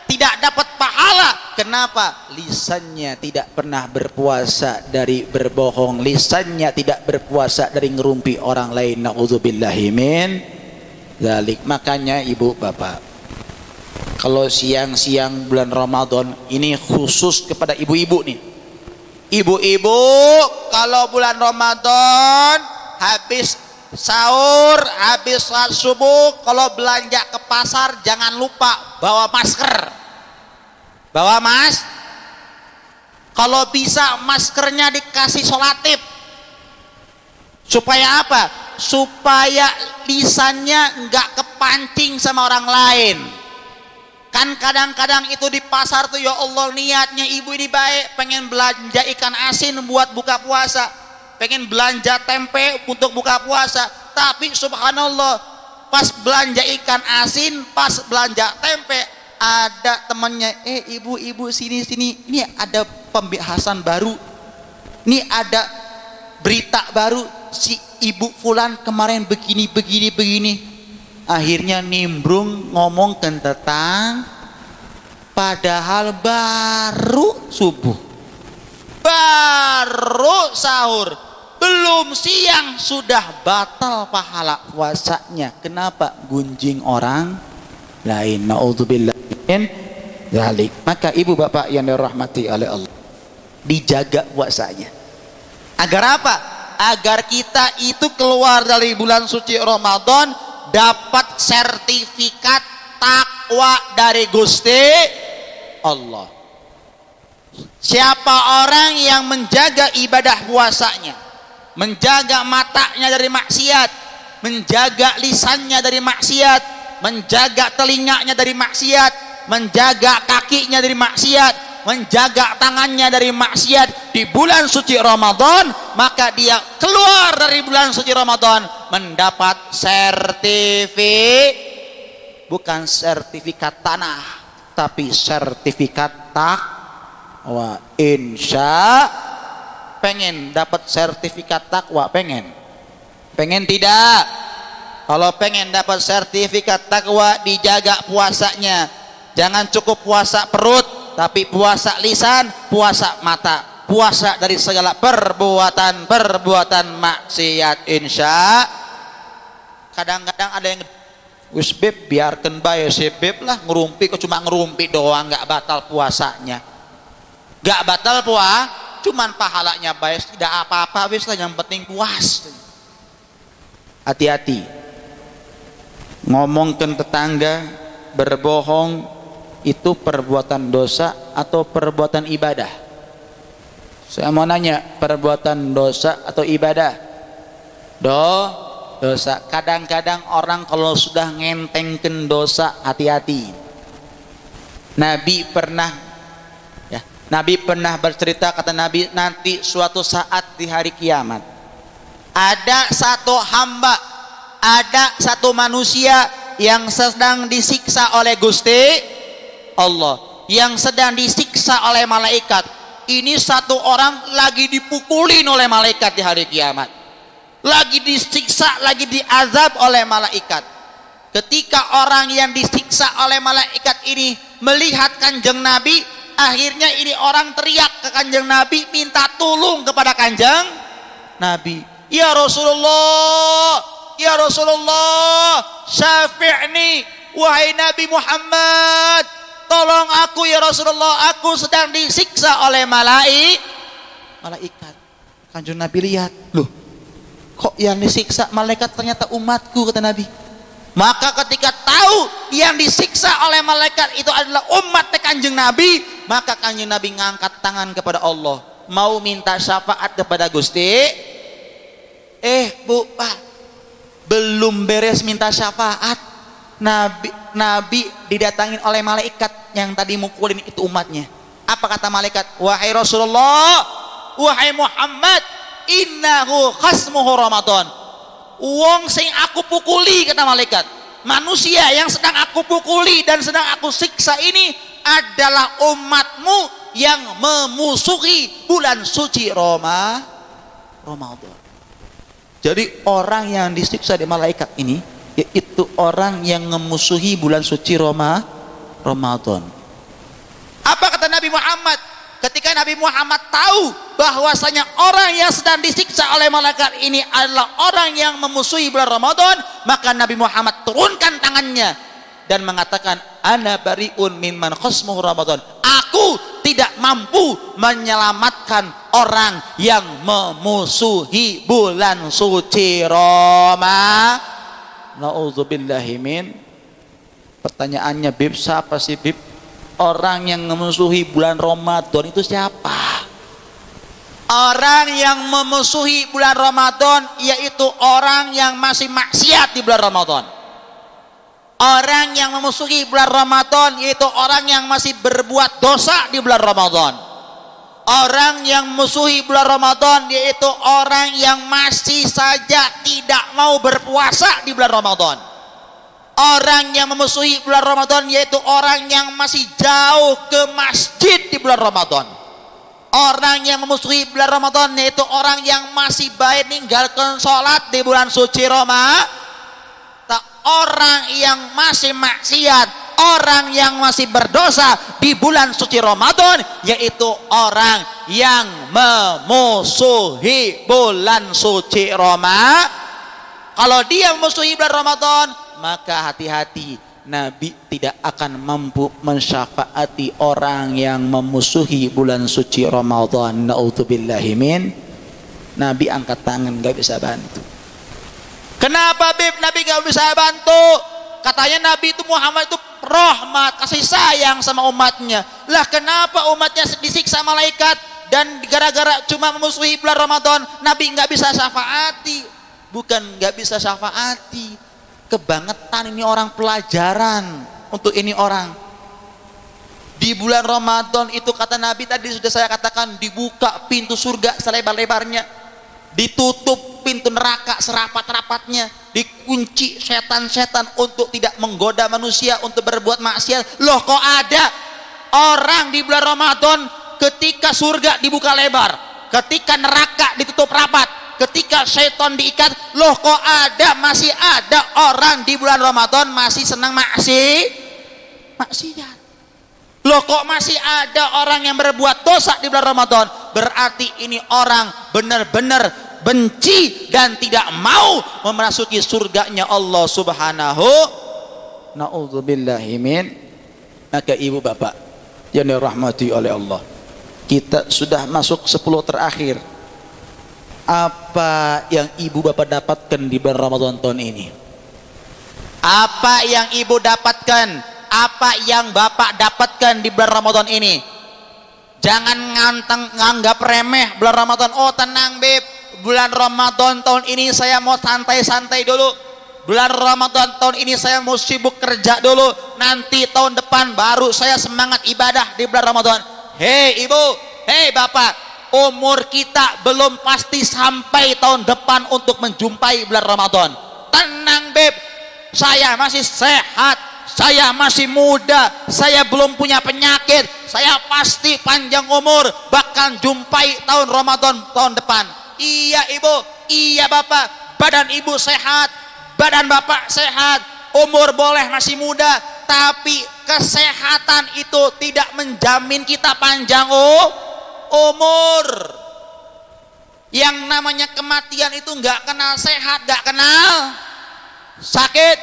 tidak dapat pahala. Kenapa? Lisannya tidak pernah berpuasa dari berbohong, lisannya tidak berpuasa dari ngerumpi orang lain. Na'udzubillahi min dzalik. Makanya ibu bapak, kalau siang-siang bulan Ramadan ini khusus kepada ibu-ibu nih. Ibu-ibu kalau bulan Ramadan habis sahur, habis salat subuh, kalau belanja ke pasar jangan lupa bawa masker. Bawa kalau bisa maskernya dikasih solatif. Supaya apa? Supaya lisannya nggak kepancing sama orang lain. Kan kadang-kadang itu di pasar tuh, ya Allah, niatnya ibu ini baik, pengen belanja ikan asin buat buka puasa, pengen belanja tempe untuk buka puasa, tapi subhanallah pas belanja ikan asin, pas belanja tempe, ada temannya, ibu sini, ini ada pembahasan baru, ini ada berita baru, si ibu fulan kemarin begini. Akhirnya nimbrung ngomong tentang, padahal baru subuh, baru sahur, belum belum siang sudah batal pahala puasanya. Kenapa? Gunjing orang lain. Naudzubillah min dzalik. Maka ibu bapak yang dirahmati oleh Allah, dijaga puasanya. Agar apa? Agar kita itu keluar dari bulan suci Ramadan dapat sertifikat takwa dari Gusti Allah. Siapa orang yang menjaga ibadah puasanya, menjaga matanya dari maksiat, menjaga lisannya dari maksiat, menjaga telinganya dari maksiat, menjaga kakinya dari maksiat, menjaga tangannya dari maksiat di bulan suci Ramadan, maka dia keluar dari bulan suci Ramadan mendapat bukan sertifikat tanah, tapi sertifikat takwa. Insya pengen dapat sertifikat takwa, pengen tidak? Kalau pengen dapat sertifikat takwa, dijaga puasanya. Jangan cukup puasa perut, tapi puasa lisan, puasa mata, puasa dari segala perbuatan maksiat. Insya. Kadang-kadang ada yang wis beb, biarkan bae si beb lah, ngerumpi kok cuma ngerumpi doang, nggak batal puasanya. Nggak batal cuman pahalanya baik, tidak apa-apa wis lah, yang penting puas. Hati-hati ngomong ke tetangga berbohong, itu perbuatan dosa atau perbuatan ibadah? Saya mau nanya, perbuatan dosa atau ibadah? Dosa. Kadang-kadang orang kalau sudah ngentengkan dosa, hati-hati. Nabi pernah bercerita, kata Nabi, nanti suatu saat di hari kiamat ada satu hamba, ada satu manusia yang sedang disiksa oleh Gusti Allah, yang sedang disiksa oleh malaikat. Ini satu orang lagi dipukulin oleh malaikat di hari kiamat, lagi disiksa, lagi diazab oleh malaikat. Ketika orang yang disiksa oleh malaikat ini melihat Kanjeng Nabi, akhirnya ini orang teriak ke Kanjeng Nabi, minta tolong kepada Kanjeng Nabi. Ya Rasulullah, ya Rasulullah, syafi'ni, wahai Nabi Muhammad, tolong aku ya Rasulullah, aku sedang disiksa oleh malaikat. Kanjeng Nabi lihat, loh kok yang disiksa malaikat ternyata umatku, kata Nabi. Maka ketika tahu yang disiksa oleh malaikat itu adalah umat Kanjeng Nabi, maka Kanjeng Nabi ngangkat tangan kepada Allah, mau minta syafaat kepada Gusti. Bu, Pak, belum beres minta syafaat, Nabi didatangin oleh malaikat yang tadi mukulin itu umatnya. Apa kata malaikat? Wahai Rasulullah, wahai Muhammad, innahu khasmuhu Ramadan. Wong sing aku pukuli, kata malaikat, manusia yang sedang aku pukuli dan sedang aku siksa ini adalah umatmu yang memusuhi bulan suci Ramadan. Jadi orang yang disiksa di malaikat ini yaitu orang yang memusuhi bulan suci Ramadan. Apa kata Nabi Muhammad? Ketika Nabi Muhammad tahu bahwasanya orang yang sedang disiksa oleh malaikat ini adalah orang yang memusuhi bulan Ramadan, maka Nabi Muhammad turunkan tangannya dan mengatakan, ana bariun mimman khasmuhu Ramadan. Aku tidak mampu menyelamatkan orang yang memusuhi bulan suci Ramadan. Nauzubillahi min. Pertanyaannya, Bib, siapa sih Bib? Orang yang memusuhi bulan Ramadan itu siapa? Orang yang memusuhi bulan Ramadan yaitu orang yang masih maksiat di bulan Ramadan. Orang yang memusuhi bulan Ramadan yaitu orang yang masih berbuat dosa di bulan Ramadan. Orang yang memusuhi bulan Ramadan yaitu orang yang masih saja tidak mau berpuasa di bulan Ramadan. Orang yang memusuhi bulan Ramadan yaitu orang yang masih jauh ke masjid di bulan Ramadan. Orang yang memusuhi bulan Ramadan yaitu orang yang masih baik ninggalkan sholat di bulan suci Ramadan. Orang yang masih maksiat orang yang masih berdosa di bulan suci Ramadan, yaitu orang yang memusuhi bulan suci Ramadan. Kalau dia memusuhi bulan Ramadan, maka hati-hati, Nabi tidak akan mampu mensyafaati orang yang memusuhi bulan suci Ramadan. Na'udzubillahi min. Nabi angkat tangan, gak bisa bantu. Kenapa Bib Nabi gak bisa bantu? Katanya Nabi itu Muhammad itu rahmat, kasih sayang sama umatnya. Lah kenapa umatnya disiksa malaikat dan gara-gara cuma memusuhi bulan Ramadan Nabi nggak bisa syafaati? Bukan nggak bisa syafaati, kebangetan ini orang, pelajaran untuk ini orang. Di bulan Ramadan itu kata Nabi tadi sudah saya katakan, dibuka pintu surga selebar-lebarnya, ditutup pintu neraka serapat-rapatnya, dikunci setan-setan untuk tidak menggoda manusia untuk berbuat maksiat. Loh kok ada orang di bulan Ramadan ketika surga dibuka lebar, ketika neraka ditutup rapat, ketika setan diikat, loh kok masih ada orang di bulan Ramadan masih senang maksiat. Loh kok masih ada orang yang berbuat dosa di bulan Ramadan? Berarti ini orang benar-benar benci dan tidak mau memasuki surganya Allah Subhanahu. Na'udzubillahi min. Maka ibu bapak yang dirahmati oleh Allah, kita sudah masuk 10 terakhir. Apa yang ibu bapak dapatkan di bulan Ramadan tahun ini? Apa yang ibu dapatkan? Apa yang bapak dapatkan di bulan Ramadan ini? Jangan nganggap remeh bulan Ramadan. Oh tenang Beb, bulan Ramadan tahun ini saya mau santai-santai dulu. Bulan Ramadan tahun ini saya mau sibuk kerja dulu. Nanti tahun depan baru saya semangat ibadah di bulan Ramadan. Hei ibu, hei bapak, umur kita belum pasti sampai tahun depan untuk menjumpai bulan Ramadan. Tenang Beb, saya masih sehat, saya masih muda, saya belum punya penyakit, saya pasti panjang umur, bahkan jumpai tahun Ramadan tahun depan. Iya ibu, iya bapak, badan ibu sehat, badan bapak sehat, umur boleh masih muda, tapi kesehatan itu tidak menjamin kita panjang umur. Yang namanya kematian itu nggak kenal sehat, nggak kenal sakit.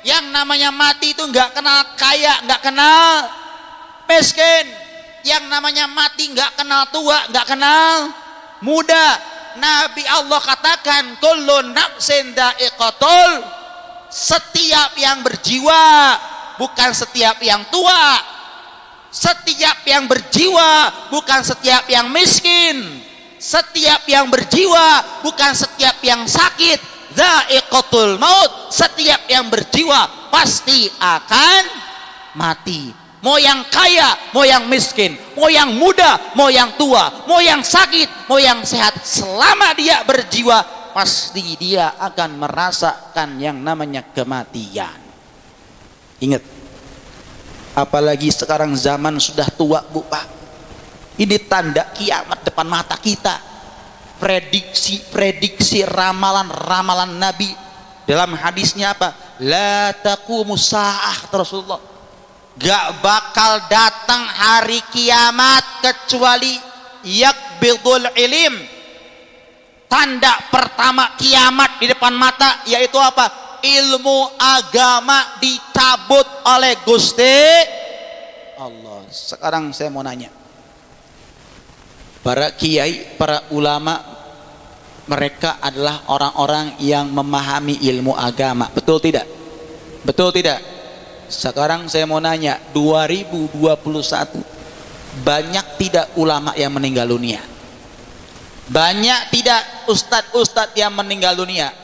Yang namanya mati itu nggak kenal kaya, nggak kenal miskin. Yang namanya mati nggak kenal tua, nggak kenal muda. Nabi Allah katakan, kullu nafsin dha'iqatul, setiap yang berjiwa, bukan setiap yang tua. Setiap yang berjiwa, bukan setiap yang miskin. Setiap yang berjiwa, bukan setiap yang sakit. Dha'iqatul maut, setiap yang berjiwa pasti akan mati. Mau yang kaya, mau yang miskin, mau yang muda, mau yang tua, mau yang sakit, mau yang sehat, selama dia berjiwa pasti dia akan merasakan yang namanya kematian. Ingat, apalagi sekarang zaman sudah tua Bu Pak, ini tanda kiamat depan mata kita. Prediksi ramalan Nabi dalam hadisnya apa? La taqumus saah, Rasulullah, gak bakal datang hari kiamat kecuali yakbidul ilim. Tanda pertama kiamat di depan mata yaitu apa? Ilmu agama dicabut oleh Gusti Allah. Sekarang saya mau nanya, para kiai, para ulama, mereka adalah orang-orang yang memahami ilmu agama, betul tidak? Betul tidak? Sekarang saya mau nanya, 2021 banyak tidak ulama yang meninggal dunia? Banyak tidak ustadz-ustadz yang meninggal dunia?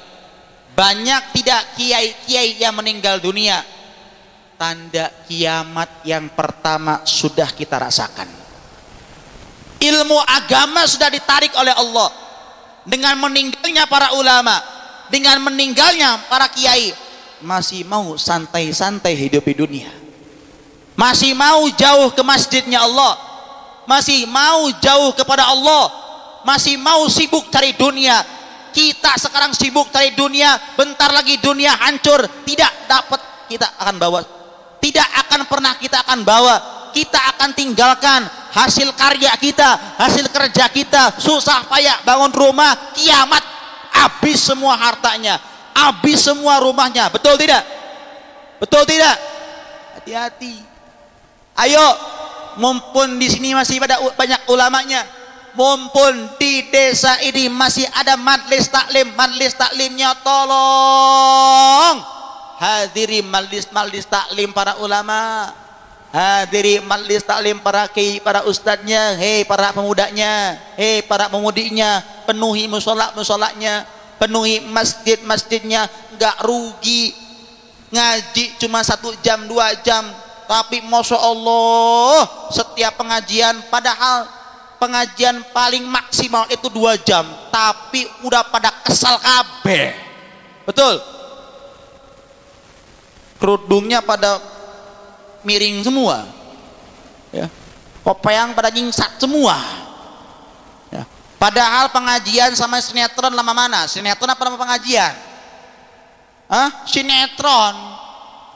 Banyak tidak kiai-kiai yang meninggal dunia? Tanda kiamat yang pertama sudah kita rasakan. Ilmu agama sudah ditarik oleh Allah. Dengan meninggalnya para ulama, dengan meninggalnya para kiai, masih mau santai-santai hidup di dunia, masih mau jauh ke masjidnya Allah, masih mau jauh kepada Allah, masih mau sibuk cari dunia. Kita sekarang sibuk cari dunia, bentar lagi dunia hancur, tidak dapat, kita akan bawa Tidak akan pernah kita akan bawa. Kita akan tinggalkan hasil karya kita, hasil kerja kita, susah payah bangun rumah, kiamat habis semua hartanya, habis semua rumahnya. Betul tidak? Betul tidak? Hati-hati. Ayo, mumpun di sini masih pada banyak ulamanya, mumpun di desa ini masih ada majlis taklimnya, tolong hadiri majlis taklim para ulama, hadiri majlis taklim para kiai, para ustadznya, hei para pemudanya, hei para pemudinya, penuhi musolanya, penuhi masjidnya, nggak rugi ngaji cuma 1 jam 2 jam, tapi masya Allah setiap pengajian, padahal pengajian paling maksimal itu 2 jam, tapi udah pada kesal kabeh. Betul? Kerudungnya pada miring semua, ya. Kopeyang pada nyingsat semua, ya. Padahal pengajian sama sinetron lama mana? Sinetron apa nama pengajian?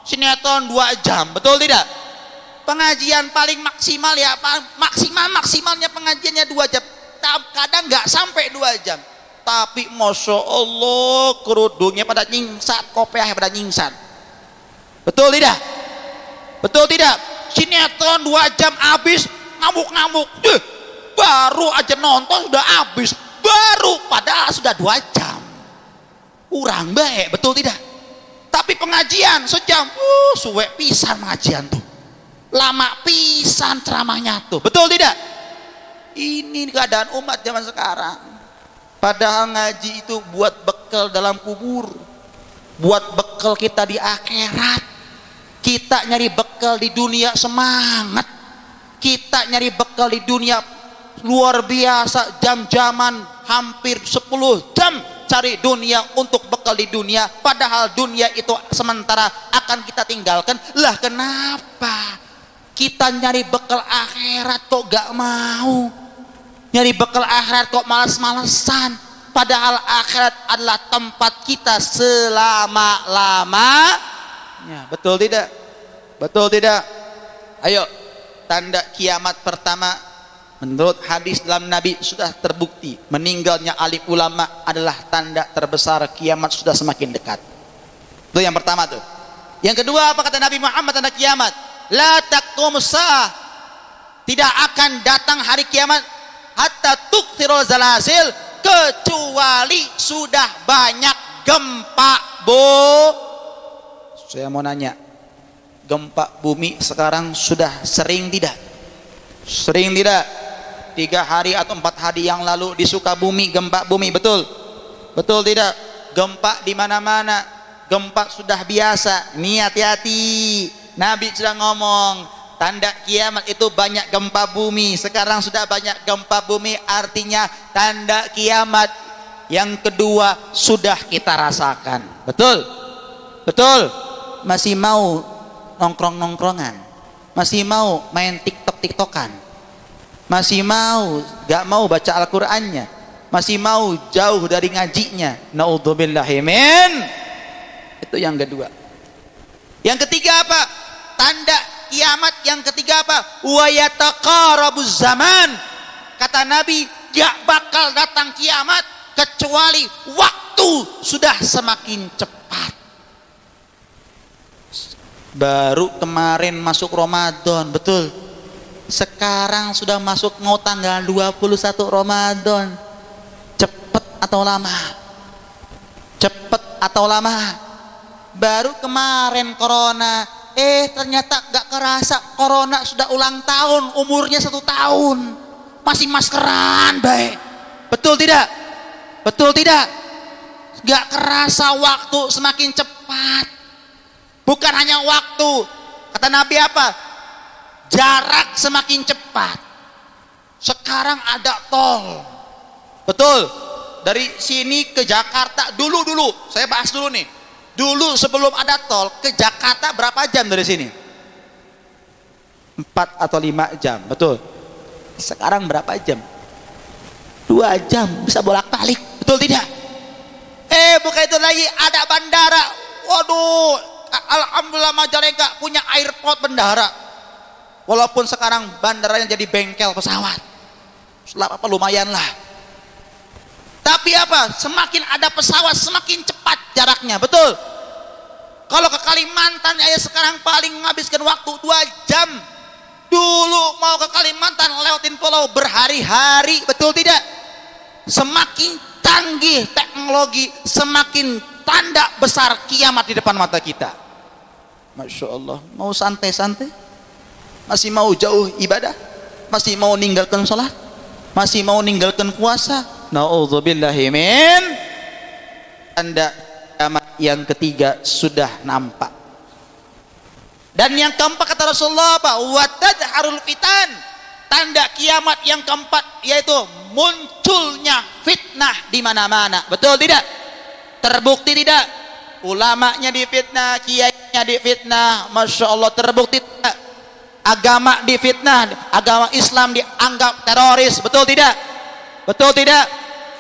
Sinetron 2 jam, betul tidak? Pengajian paling maksimal ya, maksimalnya pengajiannya 2 jam, kadang nggak sampai 2 jam, tapi masya Allah kerudungnya pada nyingsat, kopeyangnya pada nyingsat. Betul tidak? Betul tidak? Sinetron 2 jam habis, ngamuk-ngamuk, baru aja nonton sudah habis, baru padahal sudah 2 jam, kurang baik. Betul tidak? Tapi pengajian sejam, suwe pisan pengajian tuh, lama pisan ceramahnya tuh. Betul tidak? Ini keadaan umat zaman sekarang. Padahal ngaji itu buat bekal dalam kubur, buat bekal kita di akhirat. Kita nyari bekal di dunia semangat, kita nyari bekal di dunia luar biasa, jam-jaman hampir 10 jam cari dunia untuk bekal di dunia, padahal dunia itu sementara akan kita tinggalkan. Lah kenapa kita nyari bekal akhirat kok gak mau? Nyari bekal akhirat kok malas-malesan, padahal akhirat adalah tempat kita selama-lamanya. Betul tidak? Betul tidak? Ayo, tanda kiamat pertama menurut hadis dalam Nabi sudah terbukti, meninggalnya alim ulama adalah tanda terbesar kiamat sudah semakin dekat. Itu yang pertama tuh. Yang kedua apa kata Nabi Muhammad tanda kiamat? La taqumus saah, tidak akan datang hari kiamat hatta tukthirul zalazil, kecuali sudah banyak gempa. Saya mau nanya, gempa bumi sekarang sudah sering tidak? Sering tidak? 3 hari atau 4 hari yang lalu di Sukabumi gempa bumi, betul? Betul tidak? Gempa di mana-mana, gempa sudah biasa. Nih hati-hati, Nabi sudah ngomong tanda kiamat itu banyak gempa bumi. Sekarang sudah banyak gempa bumi, artinya tanda kiamat yang kedua sudah kita rasakan. Betul? Betul? Masih mau nongkrong-nongkrongan, masih mau main tiktokan, masih mau gak mau baca Al-Qur'annya, masih mau jauh dari ngajinya. Naudzubillahi min. Itu yang kedua. Yang ketiga apa? Tanda kiamat yang ketiga apa? Wa yataqarabuz zaman. Kata Nabi, gak bakal datang kiamat kecuali waktu sudah semakin cepat. Baru kemarin masuk Ramadan, betul? Sekarang sudah masuk mau tanggal 21 Ramadan. Cepet atau lama? Cepet atau lama? Baru kemarin corona, ternyata gak kerasa corona sudah ulang tahun, umurnya 1 tahun, masih maskeran baik. Betul tidak? Betul tidak? Gak kerasa waktu semakin cepat. Bukan hanya waktu, kata Nabi apa? Jarak semakin cepat. Sekarang ada tol, betul? Dari sini ke Jakarta dulu saya bahas dulu nih. Dulu sebelum ada tol ke Jakarta berapa jam dari sini? 4 atau 5 jam, betul? Sekarang berapa jam? 2 jam bisa bolak-balik, betul tidak? Bukan itu lagi, ada bandara. Waduh, Alhamdulillah Majalengka punya airport bandara. Walaupun sekarang bandaranya jadi bengkel pesawat. Apa lumayan lah. Tapi apa? Semakin ada pesawat semakin cepat jaraknya, betul? Kalau ke Kalimantan aja sekarang paling menghabiskan waktu 2 jam. Dulu mau ke Kalimantan lewatin pulau berhari-hari, betul tidak? Semakin canggih teknologi, semakin tanda besar kiamat di depan mata kita. Masya Allah, mau santai-santai? Masih mau jauh ibadah? Masih mau ninggalkan sholat? Masih mau ninggalkan puasa? Na'udzubillahi min. Tanda kiamat yang ketiga sudah nampak. Dan yang keempat kata Rasulullah apa? Watadharul fitan. Tanda kiamat yang keempat yaitu munculnya fitnah di mana-mana. Betul tidak? Terbukti tidak? Ulamanya difitnah, kiainya difitnah. Masya Allah, terbukti tidak? Agama difitnah, agama Islam dianggap teroris. Betul tidak? Betul tidak?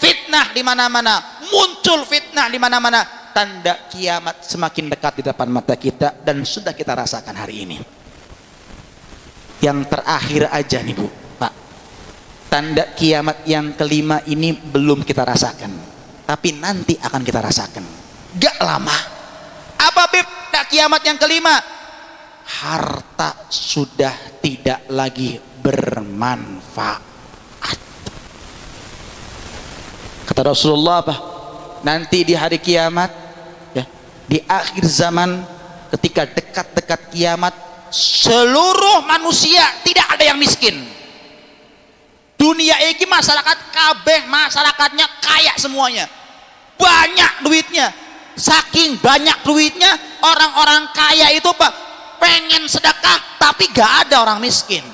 Fitnah di mana-mana, muncul fitnah di mana-mana. Tanda kiamat semakin dekat di depan mata kita dan sudah kita rasakan hari ini. Yang terakhir aja nih Bu, Pak. Tanda kiamat yang kelima ini belum kita rasakan, tapi nanti akan kita rasakan. Gak lama. Apa Bib? Tanda kiamat yang kelima? Harta sudah tidak lagi bermanfaat. Kata Rasulullah apa? Nanti di hari kiamat, ya, di akhir zaman, ketika dekat-dekat kiamat, seluruh manusia tidak ada yang miskin. Dunia ini masyarakat kabeh, masyarakatnya kaya semuanya, banyak duitnya. Saking banyak duitnya, orang-orang kaya itu Pak pengen sedekah, tapi gak ada orang miskin.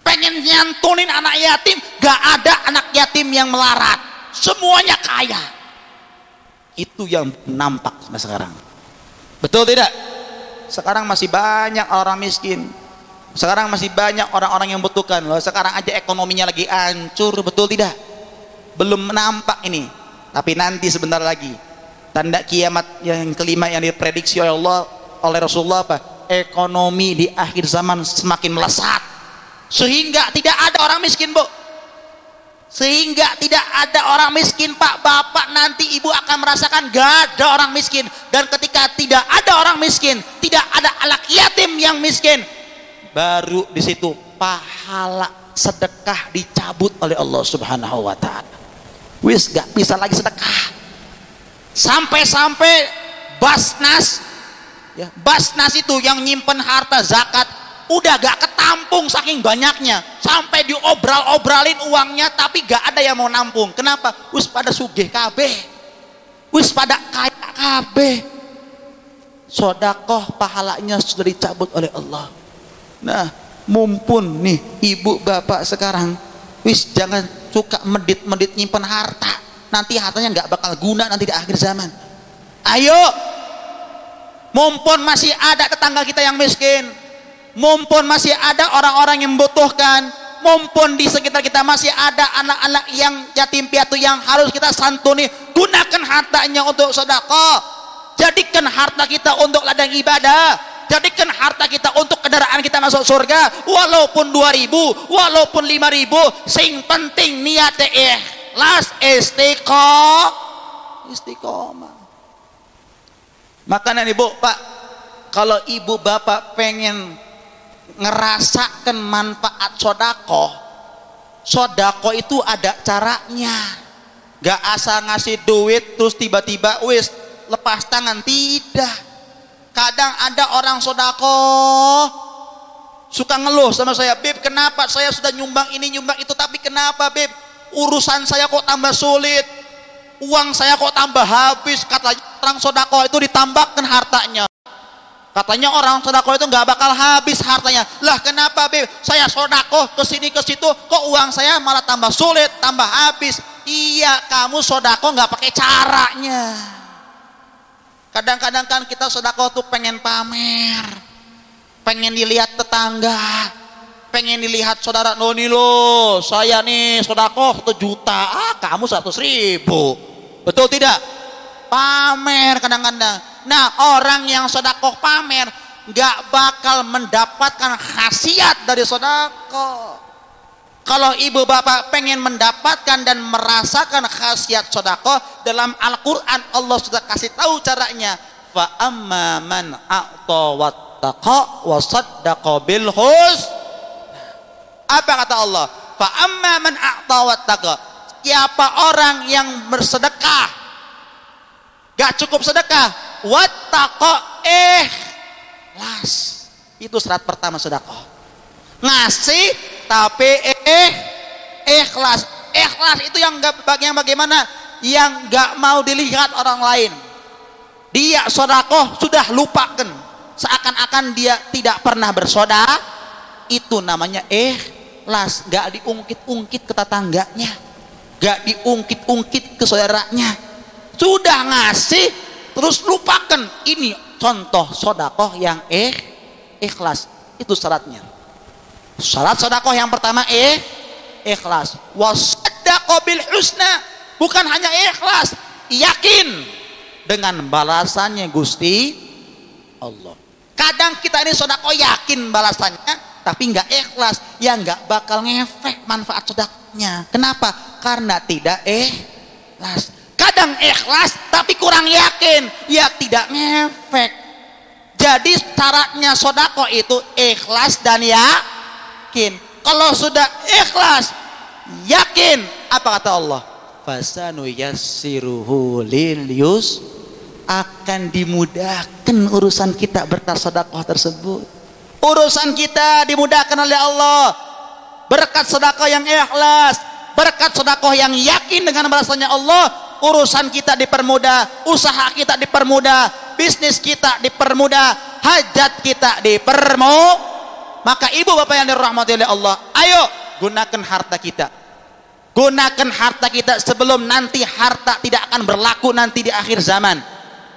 Pengen nyantunin anak yatim, gak ada anak yatim yang melarat. Semuanya kaya. Itu yang nampak sampai sekarang. Betul tidak? Sekarang masih banyak orang miskin. Sekarang masih banyak orang-orang yang membutuhkan. Loh, sekarang aja ekonominya lagi hancur, betul tidak? Belum nampak ini. Tapi nanti sebentar lagi tanda kiamat yang kelima yang diprediksi oleh Allah, oleh Rasulullah apa? Ekonomi di akhir zaman semakin melesat. Sehingga tidak ada orang miskin, Bu. Sehingga tidak ada orang miskin, Pak. Bapak nanti Ibu akan merasakan gak ada orang miskin. Dan ketika tidak ada orang miskin, tidak ada anak yatim yang miskin, baru di situ pahala sedekah dicabut oleh Allah Subhanahu wa ta'ala. Wis gak bisa lagi sedekah. Sampai-sampai Basnas, ya, Basnas itu yang nyimpen harta zakat udah gak ketampung saking banyaknya, sampai diobral-obralin uangnya, tapi gak ada yang mau nampung. Kenapa? Wis pada sugih kabeh, wis pada kaya kabeh. Sodakoh pahalanya sudah dicabut oleh Allah. Nah, mumpun nih ibu bapak sekarang, wis jangan suka medit-medit nyimpen harta. Nanti hartanya gak bakal guna nanti di akhir zaman. Ayo, mumpun masih ada tetangga kita yang miskin, mumpun masih ada orang-orang yang membutuhkan, mumpun di sekitar kita masih ada anak-anak yang yatim piatu yang harus kita santuni, gunakan hartanya untuk sedekah. Jadikan harta kita untuk ladang ibadah, jadikan harta kita untuk kendaraan kita masuk surga. Walaupun 2.000, walaupun 5.000, sing penting niatnya ikhlas, istiqomah. Makanya Ibu Pak, kalau ibu bapak pengen ngerasakan manfaat sodako itu ada caranya. Gak asal ngasih duit terus tiba-tiba wis lepas tangan, tidak. Kadang ada orang sodako suka ngeluh sama saya, Beb kenapa saya sudah nyumbang ini nyumbang itu, tapi kenapa Beb urusan saya kok tambah sulit, uang saya kok tambah habis. Katanya orang sodako itu ditambahkan hartanya. Katanya orang sodako itu nggak bakal habis hartanya. Lah kenapa Beb? Saya sodako kesini ke situ, kok uang saya malah tambah sulit, tambah habis. Iya, kamu sodako nggak pakai caranya. Kadang-kadang kan kita sodako tuh pengen pamer, pengen dilihat tetangga, pengen dilihat saudara noni lo, saya nih sodako 1 juta, kamu 100.000. Betul tidak? Pamer kadang-kadang. Nah, orang yang sedekah pamer nggak bakal mendapatkan khasiat dari sedekah. Kalau ibu bapak pengen mendapatkan dan merasakan khasiat sedekah, dalam Al-Quran Allah sudah kasih tahu caranya. Fa amma man a'ta wattaqa wa saddaqa bil husna. Apa kata Allah? Fa amma man a'ta wattaqa. Siapa orang yang bersedekah, gak cukup sedekah, wattaqa ikhlas. Itu syarat pertama sedekah. Ngasih tapi ikhlas. Ikhlas itu yang bagaimana? Yang gak mau dilihat orang lain. Dia sedekah sudah lupakan, seakan-akan dia tidak pernah bersedekah. Itu namanya ikhlas. Gak diungkit-ungkit ke tetangganya, gak diungkit-ungkit ke saudaranya. Sudah ngasih terus lupakan. Ini contoh sedekah yang ikhlas. Itu syaratnya. Syarat sedekah yang pertama ikhlas. Wasaddaqa bil husna. Bukan hanya ikhlas, yakin dengan balasannya Gusti Allah. Kadang kita ini sedekah yakin balasannya, tapi nggak ikhlas, ya nggak bakal ngefek manfaat sedekahnya. Kenapa? Karena tidak ikhlas. Kadang ikhlas tapi kurang yakin, ya tidak ngefek. Jadi syaratnya sedekah itu ikhlas dan yakin. Kalau sudah ikhlas, yakin, apa kata Allah? Fasanu yassiruhu lil yus, akan dimudahkan urusan kita berkat sedekah tersebut. Urusan kita dimudahkan oleh Allah berkat sedekah yang ikhlas, berkat sedekah yang yakin dengan balasannya Allah. Urusan kita dipermudah, usaha kita dipermudah, bisnis kita dipermudah, hajat kita dipermudah. Maka ibu bapak yang dirahmati oleh Allah, ayo gunakan harta kita. Gunakan harta kita sebelum nanti harta tidak akan berlaku nanti di akhir zaman.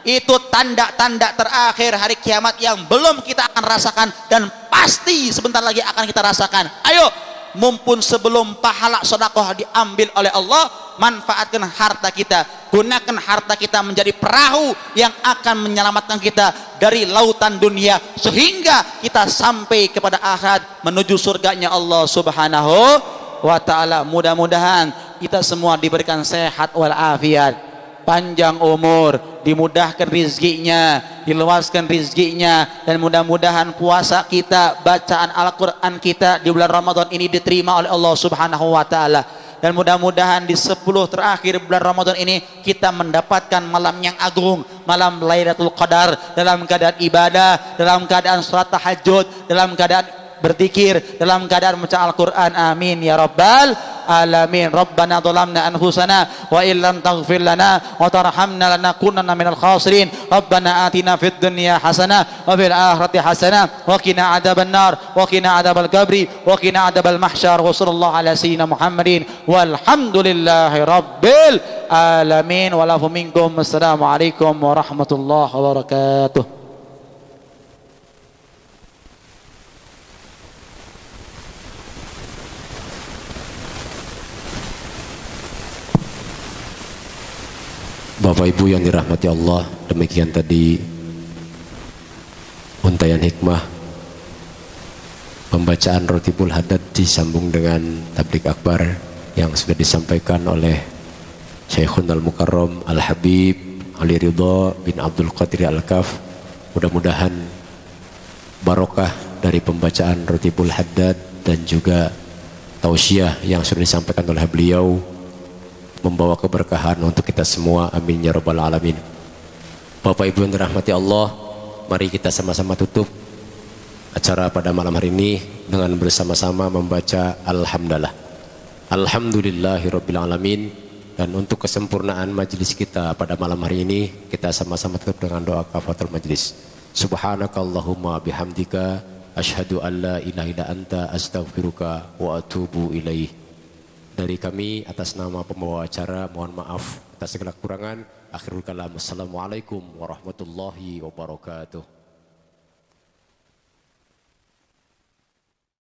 Itu tanda-tanda terakhir hari kiamat yang belum kita akan rasakan dan pasti sebentar lagi akan kita rasakan. Ayo, mumpun sebelum pahala sedekah diambil oleh Allah, manfaatkan harta kita. Gunakan harta kita menjadi perahu yang akan menyelamatkan kita dari lautan dunia sehingga kita sampai kepada akhirat menuju surganya Allah Subhanahu wa ta'ala. Mudah-mudahan kita semua diberikan sehat walafiat, panjang umur, dimudahkan rizkinya, diluaskan rizkinya, dan mudah-mudahan puasa kita, bacaan Al-Quran kita di bulan Ramadan ini diterima oleh Allah Subhanahu wa ta'ala. Dan mudah-mudahan di 10 terakhir bulan Ramadan ini kita mendapatkan malam yang agung, malam Lailatul Qadar, dalam keadaan ibadah, dalam keadaan salat tahajud, dalam keadaan berzikir, dalam keadaan membaca Al-Quran. Amin ya rabbal alamin. Rabbana dhalamna anfusana wa illam taghfir lana wa tarhamna lanakunanna minal khasirin. Rabbana atina fid dunya hasanah wa fil akhirati hasanah wa qina adzaban nar wa qina adzabal qabri wa qina adzabal mahsyar. Wa sallallahu ala sayyidina Muhammadin walhamdulillahi rabbil alamin. Wa lafu minkum. Assalamualaikum warahmatullahi wabarakatuh. Bapak Ibu yang dirahmati Allah, demikian tadi untayan hikmah pembacaan Rotibul Haddad disambung dengan tablik akbar yang sudah disampaikan oleh Syekhun Al-Mukarram Al-Habib Ali Ridha bin Abdul Qadir Al-Kaf. Mudah-mudahan barokah dari pembacaan Rotibul Haddad dan juga tausiah yang sudah disampaikan oleh beliau membawa keberkahan untuk kita semua. Amin ya rabbal alamin. Bapak Ibu yang dirahmati Allah, mari kita sama-sama tutup acara pada malam hari ini dengan bersama-sama membaca Alhamdulillah. Alhamdulillahirabbil alamin. Dan untuk kesempurnaan majelis kita pada malam hari ini, kita sama-sama tutup dengan doa kafatul majelis. Subhanakallahumma bihamdika asyhadu an la ilaha illa anta astaghfiruka wa atubu ilaih. Dari kami atas nama pembawa acara mohon maaf atas segala kekurangan. Akhirul kalam. Assalamualaikum warahmatullahi wabarakatuh.